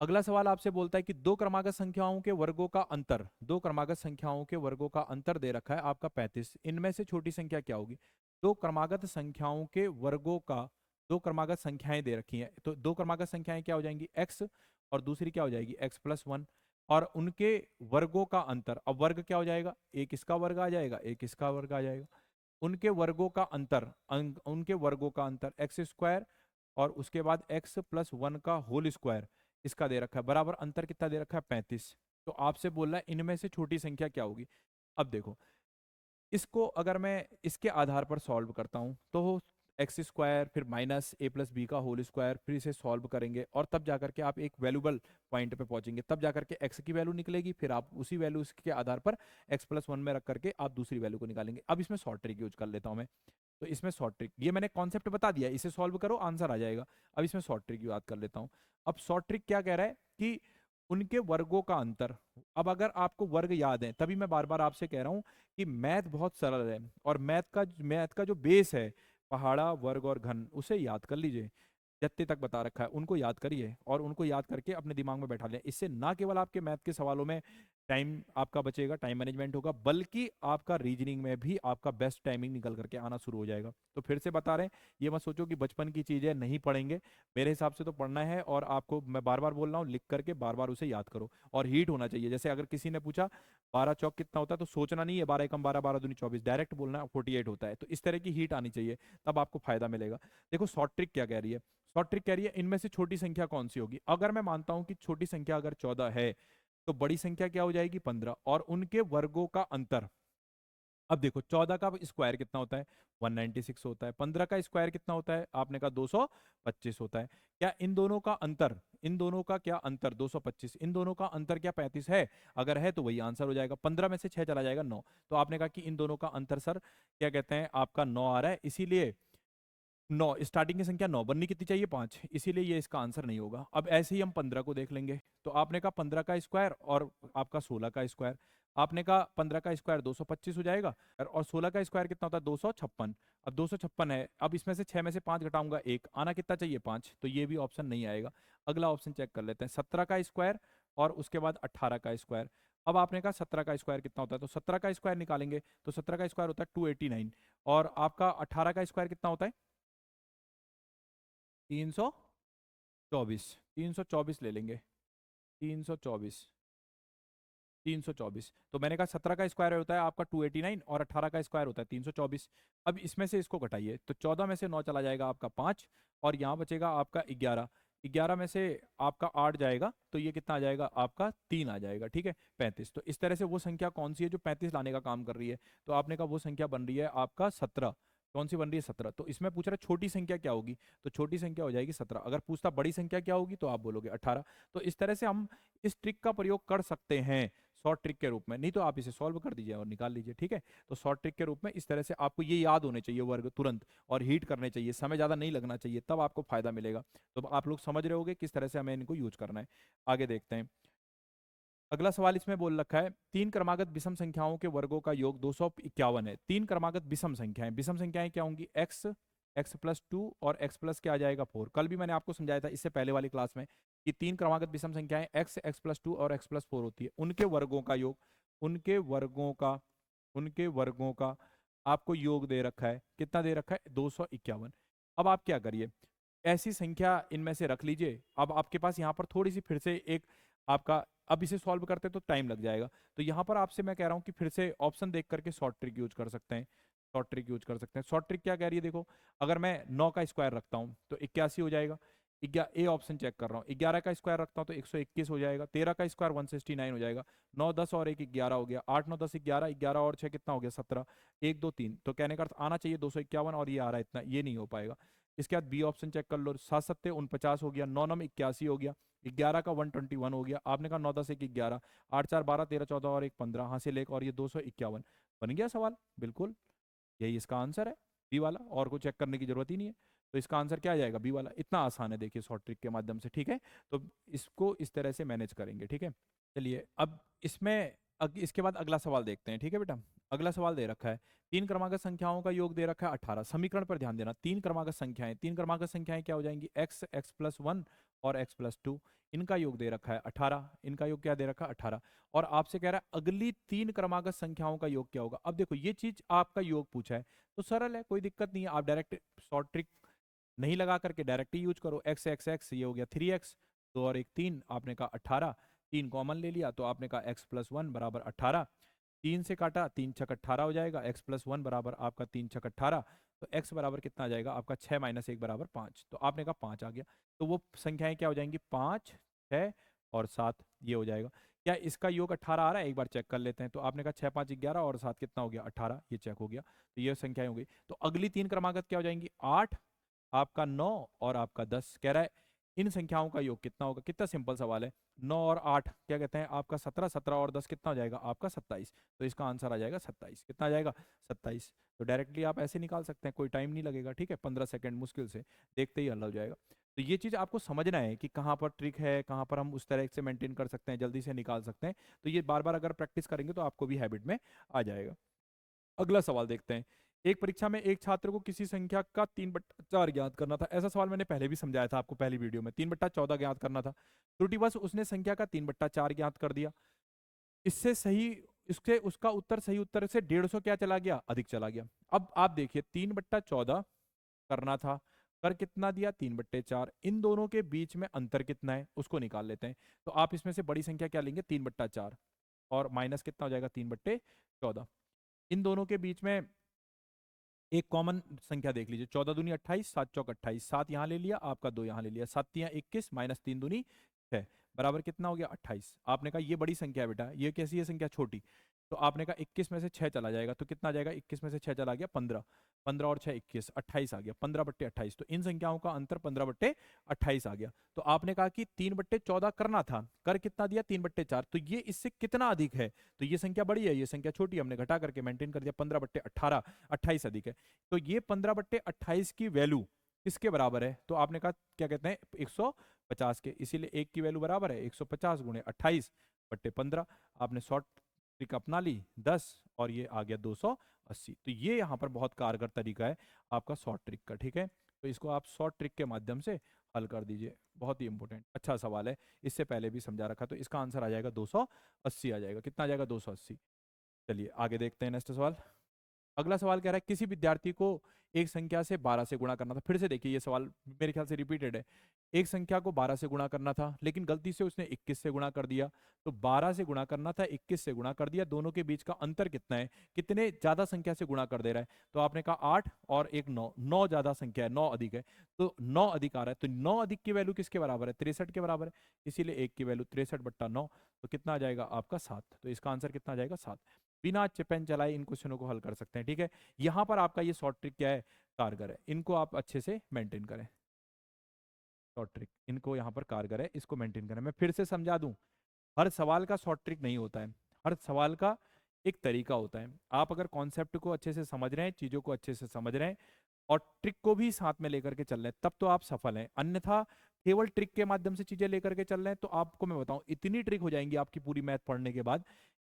अगला सवाल आपसे बोलता है कि दो क्रमागत संख्याओं के वर्गों का अंतर, दो क्रमागत संख्याओं के वर्गों का अंतर दे रखा है आपका 35, इनमें से छोटी संख्या क्या होगी। दो क्रमागत संख्याओं के वर्गों का, दो क्रमागत संख्याएं दे रखी हैं, तो दो क्रमागत संख्याएं क्या हो जाएंगी, x और दूसरी क्या हो जाएगी x+1, और उनके वर्गों का अंतर, अब वर्ग क्या हो जाएगा, एक इसका वर्ग आ जाएगा, एक इसका वर्ग आ जाएगा। उनके वर्गों का अंतर, उनके वर्गों का अंतर x² और उसके बाद x+1 का होल स्क्वायर, इसका दे रखा है बराबर अंतर कितना दे रखा है 35। तो आपसे बोल रहा है इनमें से छोटी संख्या क्या होगी। अब देखो इसको अगर मैं इसके आधार पर सॉल्व करता हूं तो x² फिर -a+b का होल स्क्वायर, फिर इसे सॉल्व करेंगे और तब जाकर के आप एक वैल्यूबल पॉइंट पे पहुंचेंगे, तब जाकर के x की वैल्यू निकलेगी, फिर आप उसी वैल्यू के आधार पर x+1 में रख करके आप दूसरी वैल्यू को निकालेंगे। अब इसमें शॉर्ट ट्रिक यूज कर लेता हूं मैं। तो इसमें शॉर्ट ट्रिक, ये मैंने कॉन्सेप्ट बता दिया, इसे सॉल्व करो आंसर आ जाएगा। अब इसमें शॉर्ट ट्रिक याद कर लेता हूँ। अब शॉर्ट ट्रिक क्या कह रहा है कि उनके वर्गों का अंतर। अब अगर आपको वर्ग याद है, तभी मैं बार बार आपसे कह रहा हूं कि मैथ बहुत सरल है, और मैथ का जो बेस है पहाड़ा वर्ग और घन, उसे याद कर लीजिए। जितने तक बता रखा है उनको याद करिए, और उनको याद करके अपने दिमाग में बैठा लें। इससे ना केवल आपके मैथ के सवालों में टाइम आपका बचेगा, टाइम मैनेजमेंट होगा, बल्कि आपका रीजनिंग में भी आपका बेस्ट टाइमिंग निकल करके आना शुरू हो जाएगा। तो फिर से बता रहे हैं, ये मत सोचो कि बचपन की चीजें नहीं पढ़ेंगे, मेरे हिसाब से तो पढ़ना है, और आपको मैं बार बार बोल रहा हूँ लिख करके बार बार उसे याद करो, और हीट होना चाहिए। जैसे अगर किसी ने पूछा 12 चौक कितना होता है, तो सोचना नहीं है 12 एकम 12, 12 दूनी 24, डायरेक्ट बोलना है 48 होता है। तो इस तरह की हीट आनी चाहिए, तब आपको फायदा मिलेगा। देखो शॉर्ट ट्रिक क्या कह रही है, शॉर्ट ट्रिक कह रही है इनमें से छोटी संख्या कौन सी होगी। अगर मैं मानता हूं कि छोटी संख्या अगर 14 है, तो बड़ी संख्या क्या हो जाएगी 15, और उनके वर्गों का अंतर। अब देखो 14 का स्क्वायर कितना होता है 196 होता है, 15 का स्क्वायर कितना होता है आपने कहा 225 होता है। क्या इन दोनों का अंतर, इन दोनों का क्या अंतर 225, इन दोनों का अंतर क्या 35 है, अगर है तो वही आंसर हो जाएगा। 15 में से 6 चला जाएगा 9, तो आपने कहा कि इन दोनों का अंतर सर क्या कहते हैं आपका 9 आ रहा है, इसीलिए 9, स्टार्टिंग की संख्या 9, बननी कितनी चाहिए 5, इसीलिए ये इसका आंसर नहीं होगा। अब ऐसे ही हम 15 को देख लेंगे। तो आपने कहा 15 का स्क्वायर और आपका 16 का स्क्वायर, आपने कहा 15 का स्क्वायर 225 हो जाएगा, और 16 का स्क्वायर कितना होता है 256। अब 256 है, अब इसमें से 6 में से 5 घटाऊंगा 1, आना कितना चाहिए 5, तो ये भी ऑप्शन नहीं आएगा। अगला ऑप्शन चेक कर लेते हैं, 17 का स्क्वायर और उसके बाद 18 का स्क्वायर। अब आपने कहा 17 का स्क्वायर कितना होता है, तो 17 का स्क्वायर निकालेंगे, तो 17 का स्क्वायर होता है 289, और आपका 18 का स्क्वायर कितना होता है 324, 324 ले लेंगे, 324, 324। तो मैंने कहा 17 का स्क्वायर होता है आपका 289 और 18 का स्क्वायर होता है 324। अब इसमें से इसको घटाइए, तो 14 में से 9 चला जाएगा आपका 5, और यहाँ बचेगा आपका 11, 11 में से आपका 8 जाएगा, तो ये कितना आ जाएगा आपका 3 आ जाएगा, ठीक है 35। तो इस तरह से वो संख्या कौन सी है जो 35 लाने का काम कर रही है, तो आपने कहा वो संख्या बन रही है आपका 17। कौन सी बन रही है 17। तो इसमें पूछ रहा है छोटी संख्या क्या होगी, तो छोटी संख्या हो जाएगी 17। अगर पूछता बड़ी संख्या क्या होगी तो आप बोलोगे 18। तो इस तरह से हम इस ट्रिक का प्रयोग कर सकते हैं शॉर्ट ट्रिक के रूप में, नहीं तो आप इसे सॉल्व कर दीजिए और निकाल लीजिए, ठीक है। तो शॉर्ट ट्रिक के रूप में इस तरह से आपको ये याद होने चाहिए वर्ग तुरंत, और हीट करने चाहिए, समय ज़्यादा नहीं लगना चाहिए, तब आपको फायदा मिलेगा। तो आप लोग समझ रहे होगे किस तरह से हमें इनको यूज करना है। आगे देखते हैं, अगला सवाल इसमें बोल रखा है, तीन क्रमागत विषम संख्याओं के वर्गों का योग 251 है। तीन क्रमागत विषम संख्याएं क्या होंगी, एक्स, एक्स प्लस 2 और एक्स प्लस क्या आ जाएगा 4। कल भी मैंने आपको समझाया था इससे पहले वाली क्लास में कि तीन क्रमागत विषम संख्याएं एक्स, एक्स प्लस 2 और एक्स प्लस 4 होती है, उनके वर्गों का योग, उनके वर्गों का आपको योग दे रखा है, कितना दे रखा है 251। अब आप क्या करिए, ऐसी संख्या इनमें से रख लीजिए। अब आपके पास यहाँ पर थोड़ी सी फिर से एक आपका, अब इसे सॉल्व करते तो टाइम लग जाएगा, तो यहाँ पर आपसे मैं कह रहा हूँ कि फिर से ऑप्शन देख करके शॉर्ट ट्रिक यूज कर सकते हैं। शॉर्ट ट्रिक यूज कर सकते हैं, शॉर्ट ट्रिक क्या कह रही है देखो, अगर मैं 9 का स्क्वायर रखता हूँ तो 81 हो जाएगा, ए ऑप्शन चेक कर रहा हूँ, 11 का स्क्वायर रखता हूँ तो 121 हो जाएगा, 13 का स्क्वायर 169 हो जाएगा, 9 10 और 1 11 हो गया, 8 9 10 11, 11 और 6 कितना हो गया 17, 1 2 3, तो कहने का अर्थ आना चाहिए 251, और ये आ रहा है इतना, ये नहीं हो पाएगा। इसके बाद बी ऑप्शन चेक कर लो, 7 7 49 हो गया, 9 9 81 हो गया, 11 का 121 हो गया, आपने कहा 9 10 1 11, 8 4 12 13 14 और 1 15, हासिल 1 और ये 251। बन गया सवाल, बिल्कुल यही इसका आंसर है, बी वाला, और कुछ चेक करने की जरूरत ही नहीं है। तो इसका आंसर क्या आ जाएगा बी वाला, इतना आसान है देखिए शॉर्ट ट्रिक के माध्यम से, ठीक है। तो इसको इस तरह से मैनेज करेंगे, ठीक है। चलिए अब इसमें इसके बाद अगला सवाल देखते हैं, ठीक है बेटा। अगला सवाल दे रखा है, तीन क्रमागत संख्याओं का योग दे रखा है 18। समीकरण पर ध्यान देना, तीन क्रमागत संख्याएं क्या हो जाएंगी, एक्स, एक्स प्लस 1 और एक्स प्लस 2, इनका योग दे रखा है 18, इनका योग क्या दे रखा है 18। और आपसे कह रहा है अगली तीन क्रमागत संख्याओं का योग क्या होगा। अब देखो ये चीज आपका योग पूछा है तो सरल है, कोई दिक्कत नहीं है, आप डायरेक्ट शॉर्ट ट्रिक नहीं लगा करके डायरेक्ट ही यूज करो, एक्स एक्स एक्स, ये हो गया 3x, 2 और 1 3, आपने कहा 18, 3 कॉमन ले लिया तो आपने कहा एक्स प्लस 1 बराबर 18, 3 से काटा 3 छक 18 हो जाएगा, एक्स प्लस 1 बराबर आपका 3 छक 18, तो एक्स बराबर कितना आ जाएगा आपका 6 माइनस 1 बराबर 5, तो आपने कहा 5 आ गया। तो वो संख्याएं क्या हो जाएंगी 5 6 और 7, ये हो जाएगा। क्या इसका योग 18 आ रहा है, एक बार चेक कर लेते हैं। तो आपने कहा 6 5 11 और 7 कितना हो गया 18, ये चेक हो गया। तो ये संख्याएं हो गई। तो अगली तीन क्रमागत क्या हो जाएंगी, 8, आपका 9 और आपका 10। कह रहा है इन संख्याओं का योग कितना होगा, कितना सिंपल सवाल है, 9 और 8 क्या कहते हैं आपका 17, 17 और 10 कितना हो जाएगा आपका 27। तो इसका आंसर आ जाएगा 27, कितना आ जाएगा 27। तो डायरेक्टली आप ऐसे निकाल सकते हैं, कोई टाइम नहीं लगेगा, ठीक है, 15 सेकंड मुश्किल से, देखते ही हल हो जाएगा। तो ये चीज़ आपको समझना है कि कहाँ पर ट्रिक है, कहाँ पर हम उस तरह से मेंटेन कर सकते हैं, जल्दी से निकाल सकते हैं। तो ये बार बार अगर प्रैक्टिस करेंगे तो आपको भी हैबिट में आ जाएगा। अगला सवाल देखते हैं, एक परीक्षा में एक छात्र को किसी संख्या का 3/4 ज्ञात करना था। ऐसा सवाल मैंने पहले भी समझाया था आपको पहली वीडियो में, 3/14 ज्ञात करना था। त्रुटिवश उसने संख्या का 3/4 ज्ञात कर दिया। इससे सही, इसके उसका उत्तर सही उत्तर से 150 क्या चला गया, अधिक चला गया। अब आप देखिए 3/14 करना था, कर कितना दिया 3/4, इन दोनों के बीच में अंतर कितना है उसको निकाल लेते हैं। तो आप इसमें से बड़ी संख्या क्या लेंगे 3/4, और माइनस कितना हो जाएगा 3/14। इन दोनों के बीच में एक कॉमन संख्या देख लीजिए, 14 दूनी 28, 7 चौक 28, 7 यहाँ ले लिया, आपका 2 यहाँ ले लिया, 7 तियां 21 माइनस 3 दूनी 6, बराबर कितना हो गया 28। आपने कहा ये बड़ी संख्या है बेटा, ये कैसी है संख्या छोटी, तो आपने कहा 21 में से 6 चला जाएगा तो कितना आ जाएगा, 21 में से 6 चला गया 15, 15 और 6 21, 28 आ गया, 15/28। तो इन संख्याओं का अंतर 15/28 आ गया। तो आपने कहा कि 3/14 करना था, कर कितना दिया 3/4, तो ये इससे कितना अधिक है, तो ये संख्या बड़ी है, ये संख्या छोटी, हमने घटा करके मेंटेन कर दिया 15/18, 28 अधिक है। तो ये 15/28 की वैल्यू किसके बराबर है, तो आपने कहा क्या कहते हैं 150 के, इसीलिए एक की वैल्यू बराबर है 150 गुणे 28/15। आपने शॉर्ट ट्रिक अपना ली 10 और ये आ गया 280। तो ये यहाँ पर बहुत कारगर तरीका है आपका शॉर्ट ट्रिक का, ठीक है। तो इसको आप शॉर्ट ट्रिक के माध्यम से हल कर दीजिए, बहुत ही इंपॉर्टेंट अच्छा सवाल है, इससे पहले भी समझा रखा। तो इसका आंसर आ जाएगा 280 आ जाएगा, कितना आ जाएगा 280। चलिए आगे देखते हैं नेक्स्ट सवाल। अगला सवाल कह रहा है किसी विद्यार्थी को एक संख्या से 12 से गुणा करना था। फिर से देखिए ये सवाल मेरे ख्याल से रिपीटेड है। एक संख्या को 12 से गुणा करना था लेकिन गलती से उसने 21 से गुणा कर दिया। तो 12 से गुणा करना था, 21 से गुणा कर दिया, दोनों के बीच का अंतर कितना है, कितने ज्यादा संख्या से गुणा कर दे रहा है। तो आपने कहा 8 और एक 9, 9 ज्यादा संख्या है, 9 अधिक है, तो 9 अधिक आ रहा है। तो 9 अधिक की वैल्यू किसके बराबर है, 63 के बराबर है, इसीलिए एक की वैल्यू 63/9, तो कितना आ जाएगा आपका 7। तो इसका आंसर कितना आ जाएगा 7। बिना पेन चलाए इन क्वेश्चनों को हल कर सकते हैं, ठीक है। यहां पर आपका ये शॉर्ट ट्रिक क्या है, कारगर है, इनको आप अच्छे से मेंटेन करें। शॉर्ट ट्रिक इनको यहाँ पर कारगर है, इसको मेंटेन करें। मैं फिर से समझा दूं, हर सवाल का शॉर्ट ट्रिक नहीं होता है, हर सवाल का एक तरीका होता है। आप अगर कॉन्सेप्ट को अच्छे से समझ रहे हैं, चीजों को अच्छे से समझ रहे हैं और ट्रिक को भी साथ में लेकर के चल रहे हैं, तब तो आप सफल हैं। अन्यथा केवल ट्रिक के माध्यम से चीजें लेकर के चल रहे हैं तो आपको मैं बताऊं इतनी ट्रिक हो जाएंगी आपकी पूरी मैथ पढ़ने के बाद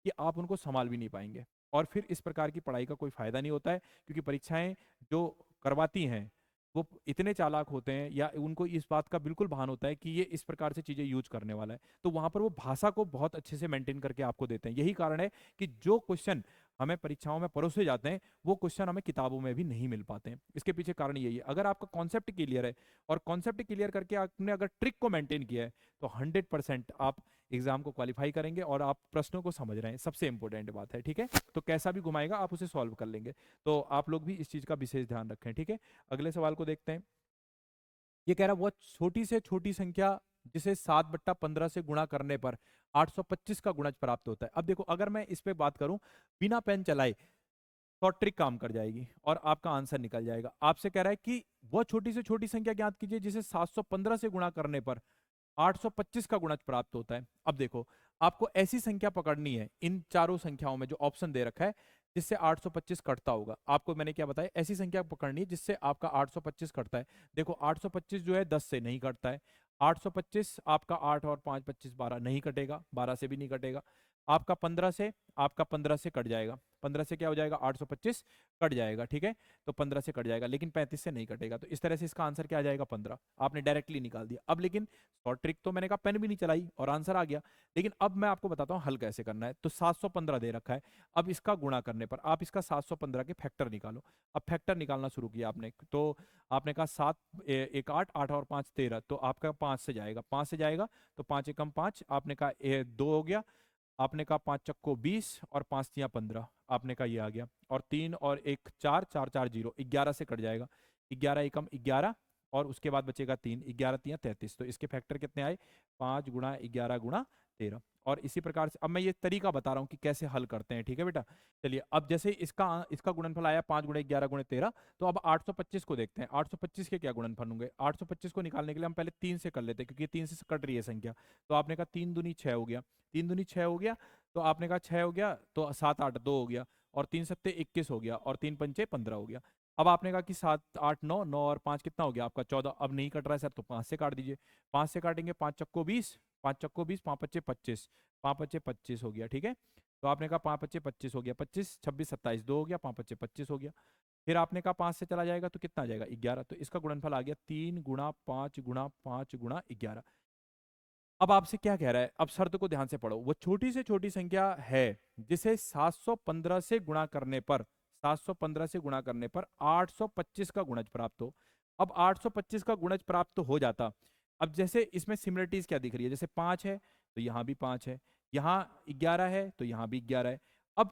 कि आप उनको संभाल भी नहीं पाएंगे, और फिर इस प्रकार की पढ़ाई का कोई फायदा नहीं होता है। क्योंकि परीक्षाएं जो करवाती हैं वो इतने चालाक होते हैं या उनको इस बात का बिल्कुल भान होता है कि ये इस प्रकार से चीजें यूज करने वाला है, तो वहां पर वो भाषा को बहुत अच्छे से मेंटेन करके आपको देते हैं। यही कारण है कि जो क्वेश्चन हमें परीक्षाओं में परोसे जाते हैं वो क्वेश्चन हमें किताबों में भी नहीं मिल पाते हैं। इसके पीछे कारण यही है, अगर आपका कॉन्सेप्ट क्लियर है और कॉन्सेप्ट क्लियर करके आपने अगर ट्रिक को मेंटेन किया है तो 100% आप एग्जाम को क्वालिफाई करेंगे और आप प्रश्नों को समझ रहे हैं, सबसे इंपॉर्टेंट बात है, ठीक है। तो कैसा भी घुमाएगा आप उसे सॉल्व कर लेंगे, तो आप लोग भी इस चीज का विशेष ध्यान रखें, ठीक है। अगले सवाल को देखते हैं। ये कह रहा है वो छोटी से छोटी संख्या जिसे 7/15 से गुणा करने पर 825 का गुणज प्राप्त होता है। अब देखो अगर मैं इस पे बात करूं बिना पेन चलाए, शॉर्ट ट्रिक काम कर जाएगी और आपका आंसर निकल जाएगा। आपसे कह रहा है कि वह छोटी से छोटी संख्या ज्ञात कीजिए जिसे 715 से गुणा करने पर 825 का गुणज प्राप्त होता है। अब देखो आपको ऐसी संख्या पकड़नी है इन चारों संख्याओं में जो ऑप्शन दे रखा है जिससे 825 कटता होगा। आपको मैंने क्या बताया, ऐसी संख्या पकड़नी है जिससे आपका 825 कटता है। देखो 825 जो है 10 से नहीं कटता है, 825 आपका 8 और 5 25 12 नहीं कटेगा, 12 से भी नहीं कटेगा। आपका 15 से, आपका 15 से कट जाएगा, 15 से क्या हो जाएगा 825 कट जाएगा, ठीक है। तो 15 से कट जाएगा लेकिन 35 से नहीं कटेगा, तो इस तरह से इसका आंसर क्या आ जाएगा 15। आपने डायरेक्टली निकाल दिया। अब लेकिन शॉर्ट ट्रिक तो मैंने कहा पेन भी नहीं चलाई और आंसर आ गया, लेकिन अब मैं आपको बताता हूँ हल कैसे करना है। तो 715 दे रखा है, अब इसका गुणा करने पर आप इसका 715 के फैक्टर निकालो। अब फैक्टर निकालना शुरू किया आपने, तो आपने कहा 7 एक 8, 8 और 5 13, तो आपका 5 से जाएगा, 5 से जाएगा तो 5 एकम 5, आपने कहा 2 हो गया, आपने कहा 5 चक्को 20 और 5 तियां 15, आपने कहा ये आ गया, और 3 और 1 4, 4 4 0, 11 से कट जाएगा, 11 एकम 11 और उसके बाद बचेगा 3, 11 तियां 33। तो इसके फैक्टर कितने आए 5 गुणा 11 गुणा 13। और इसी प्रकार से अब मैं ये तरीका बता रहा हूँ कि कैसे हल करते हैं, ठीक है बेटा। चलिए अब जैसे इसका इसका गुणनफल आया 5 गुणे 11 गुणे 13, तो अब 825 को देखते हैं। 825 के क्या गुणनफल होंगे, 825 को निकालने के लिए हम पहले 3 से कर लेते हैं क्योंकि 3 से कट रही है संख्या। तो आपने कहा 3 दूनी 6 हो गया, 3 दूनी 6 हो गया, तो आपने कहा 6 हो गया तो 7 8 2 हो गया, और 3 सत्ते 21 हो गया, और 3 पंचे 15 हो गया। अब आपने कहा कि 7 8 9, 9 और 5 कितना हो गया आपका 14। अब नहीं कट रहा है सर तो 5 से काट दीजिए, 5 से काटेंगे 5 चक्को 20, 5 चक्को 20, 5 पच्चे 25, 5 पच्चे 25 हो गया, ठीक है। तो आपने कहा 5 पच्चे 25 हो गया, 25 26 27 2 हो गया, 5 पच्चे 25 हो गया। फिर आपने कहा 5 से चला जाएगा तो कितना आ जाएगा 11, तो इसका गुणनफल आ गया 3 गुणा 5 गुणा 5 गुणा 11। अब आपसे क्या कह रहा है, अब शर्त को ध्यान से पढ़ो, वो छोटी से छोटी संख्या है जिसे 715 से गुणा करने पर 715 से गुणा करने पर 825 का गुणज प्राप्त हो। अब 825 का गुणज प्राप्त हो जाता, अब जैसे इसमें सिमिलरिटीज क्या दिख रही है, जैसे 5 है तो यहां भी 5 है, यहां 11 है तो यहां भी 11 है। अब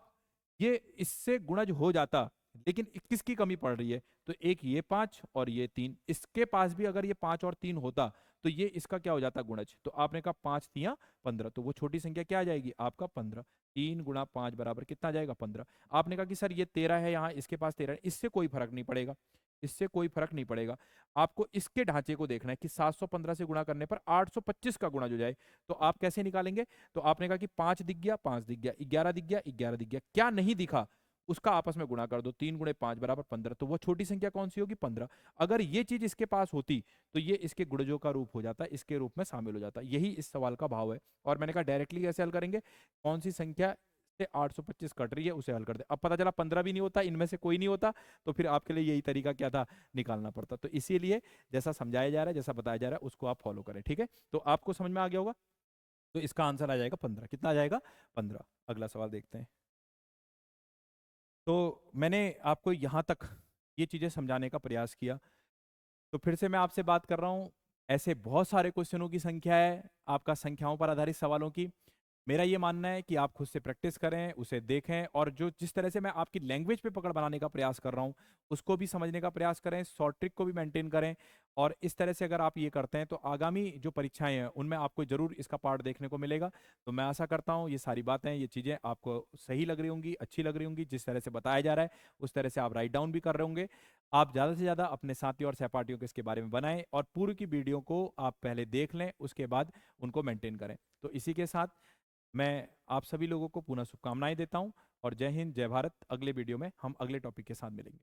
ये इससे गुणज हो जाता लेकिन किसकी कमी पड़ रही है? तो एक ये 5 और ये 3, इसके पास भी अगर ये 5 और 3 होता तो ये इसका क्या हो जाता गुणज। तो आपने कहा 5 तियां 15, तो वो छोटी संख्या क्या आ जाएगी आपका 15। 3 गुणा 5 बराबर कितना आ जाएगा 15। आपने कहा कि सर ये 13 है यहाँ, इसके पास 13 है, इससे कोई फर्क नहीं पड़ेगा, इससे कोई फर्क नहीं पड़ेगा। आपको इसके ढांचे को देखना है कि 715 से गुणा करने पर 825 का गुणा हो जाए। तो आप कैसे निकालेंगे? तो आपने कहा कि 5 दिख गया, 5 दिख गया, 11 दिख गया, 11 दिख गया, क्या नहीं दिखा उसका आपस में गुणा कर दो। 3 गुणे 5 बराबर 15, तो वो छोटी संख्या कौन सी होगी 15। अगर ये चीज इसके पास होती तो ये इसके गुणजों का रूप हो जाता, इसके रूप में शामिल हो जाता। यही इस सवाल का भाव है। और मैंने कहा डायरेक्टली कैसे हल करेंगे, कौन सी संख्या से 825 कट रही है उसे हल कर दे। अब पता चला 15 भी नहीं होता, इनमें से कोई नहीं होता, तो फिर आपके लिए यही तरीका क्या था, निकालना पड़ता। तो इसीलिए जैसा समझाया जा रहा है, जैसा बताया जा रहा है, उसको आप फॉलो करें, ठीक है। तो आपको समझ में आ गया होगा। तो इसका आंसर आ जाएगा 15। कितना आ जाएगा 15। अगला सवाल देखते हैं। तो मैंने आपको यहाँ तक ये चीज़ें समझाने का प्रयास किया। तो फिर से मैं आपसे बात कर रहा हूँ, ऐसे बहुत सारे क्वेश्चनों की संख्या है आपका, संख्याओं पर आधारित सवालों की। मेरा ये मानना है कि आप खुद से प्रैक्टिस करें, उसे देखें, और जो जिस तरह से मैं आपकी लैंग्वेज पे पकड़ बनाने का प्रयास कर रहा हूँ उसको भी समझने का प्रयास करें, शॉर्ट ट्रिक को भी मेंटेन करें। और इस तरह से अगर आप ये करते हैं तो आगामी जो परीक्षाएं हैं उनमें आपको जरूर इसका पार्ट देखने को मिलेगा। तो मैं आशा करता हूँ ये सारी बातें, ये चीज़ें आपको सही लग रही होंगी, अच्छी लग रही होंगी। जिस तरह से बताया जा रहा है उस तरह से आप राइट डाउन भी कर रहे होंगे। आप ज़्यादा से ज़्यादा अपने साथी और सहपाठियों को इसके बारे में बनाएं, और पूरी की वीडियो को आप पहले देख लें, उसके बाद उनको मेंटेन करें। तो इसी के साथ मैं आप सभी लोगों को पुनः शुभकामनाएं देता हूं, और जय हिंद, जय भारत। अगले वीडियो में हम अगले टॉपिक के साथ मिलेंगे।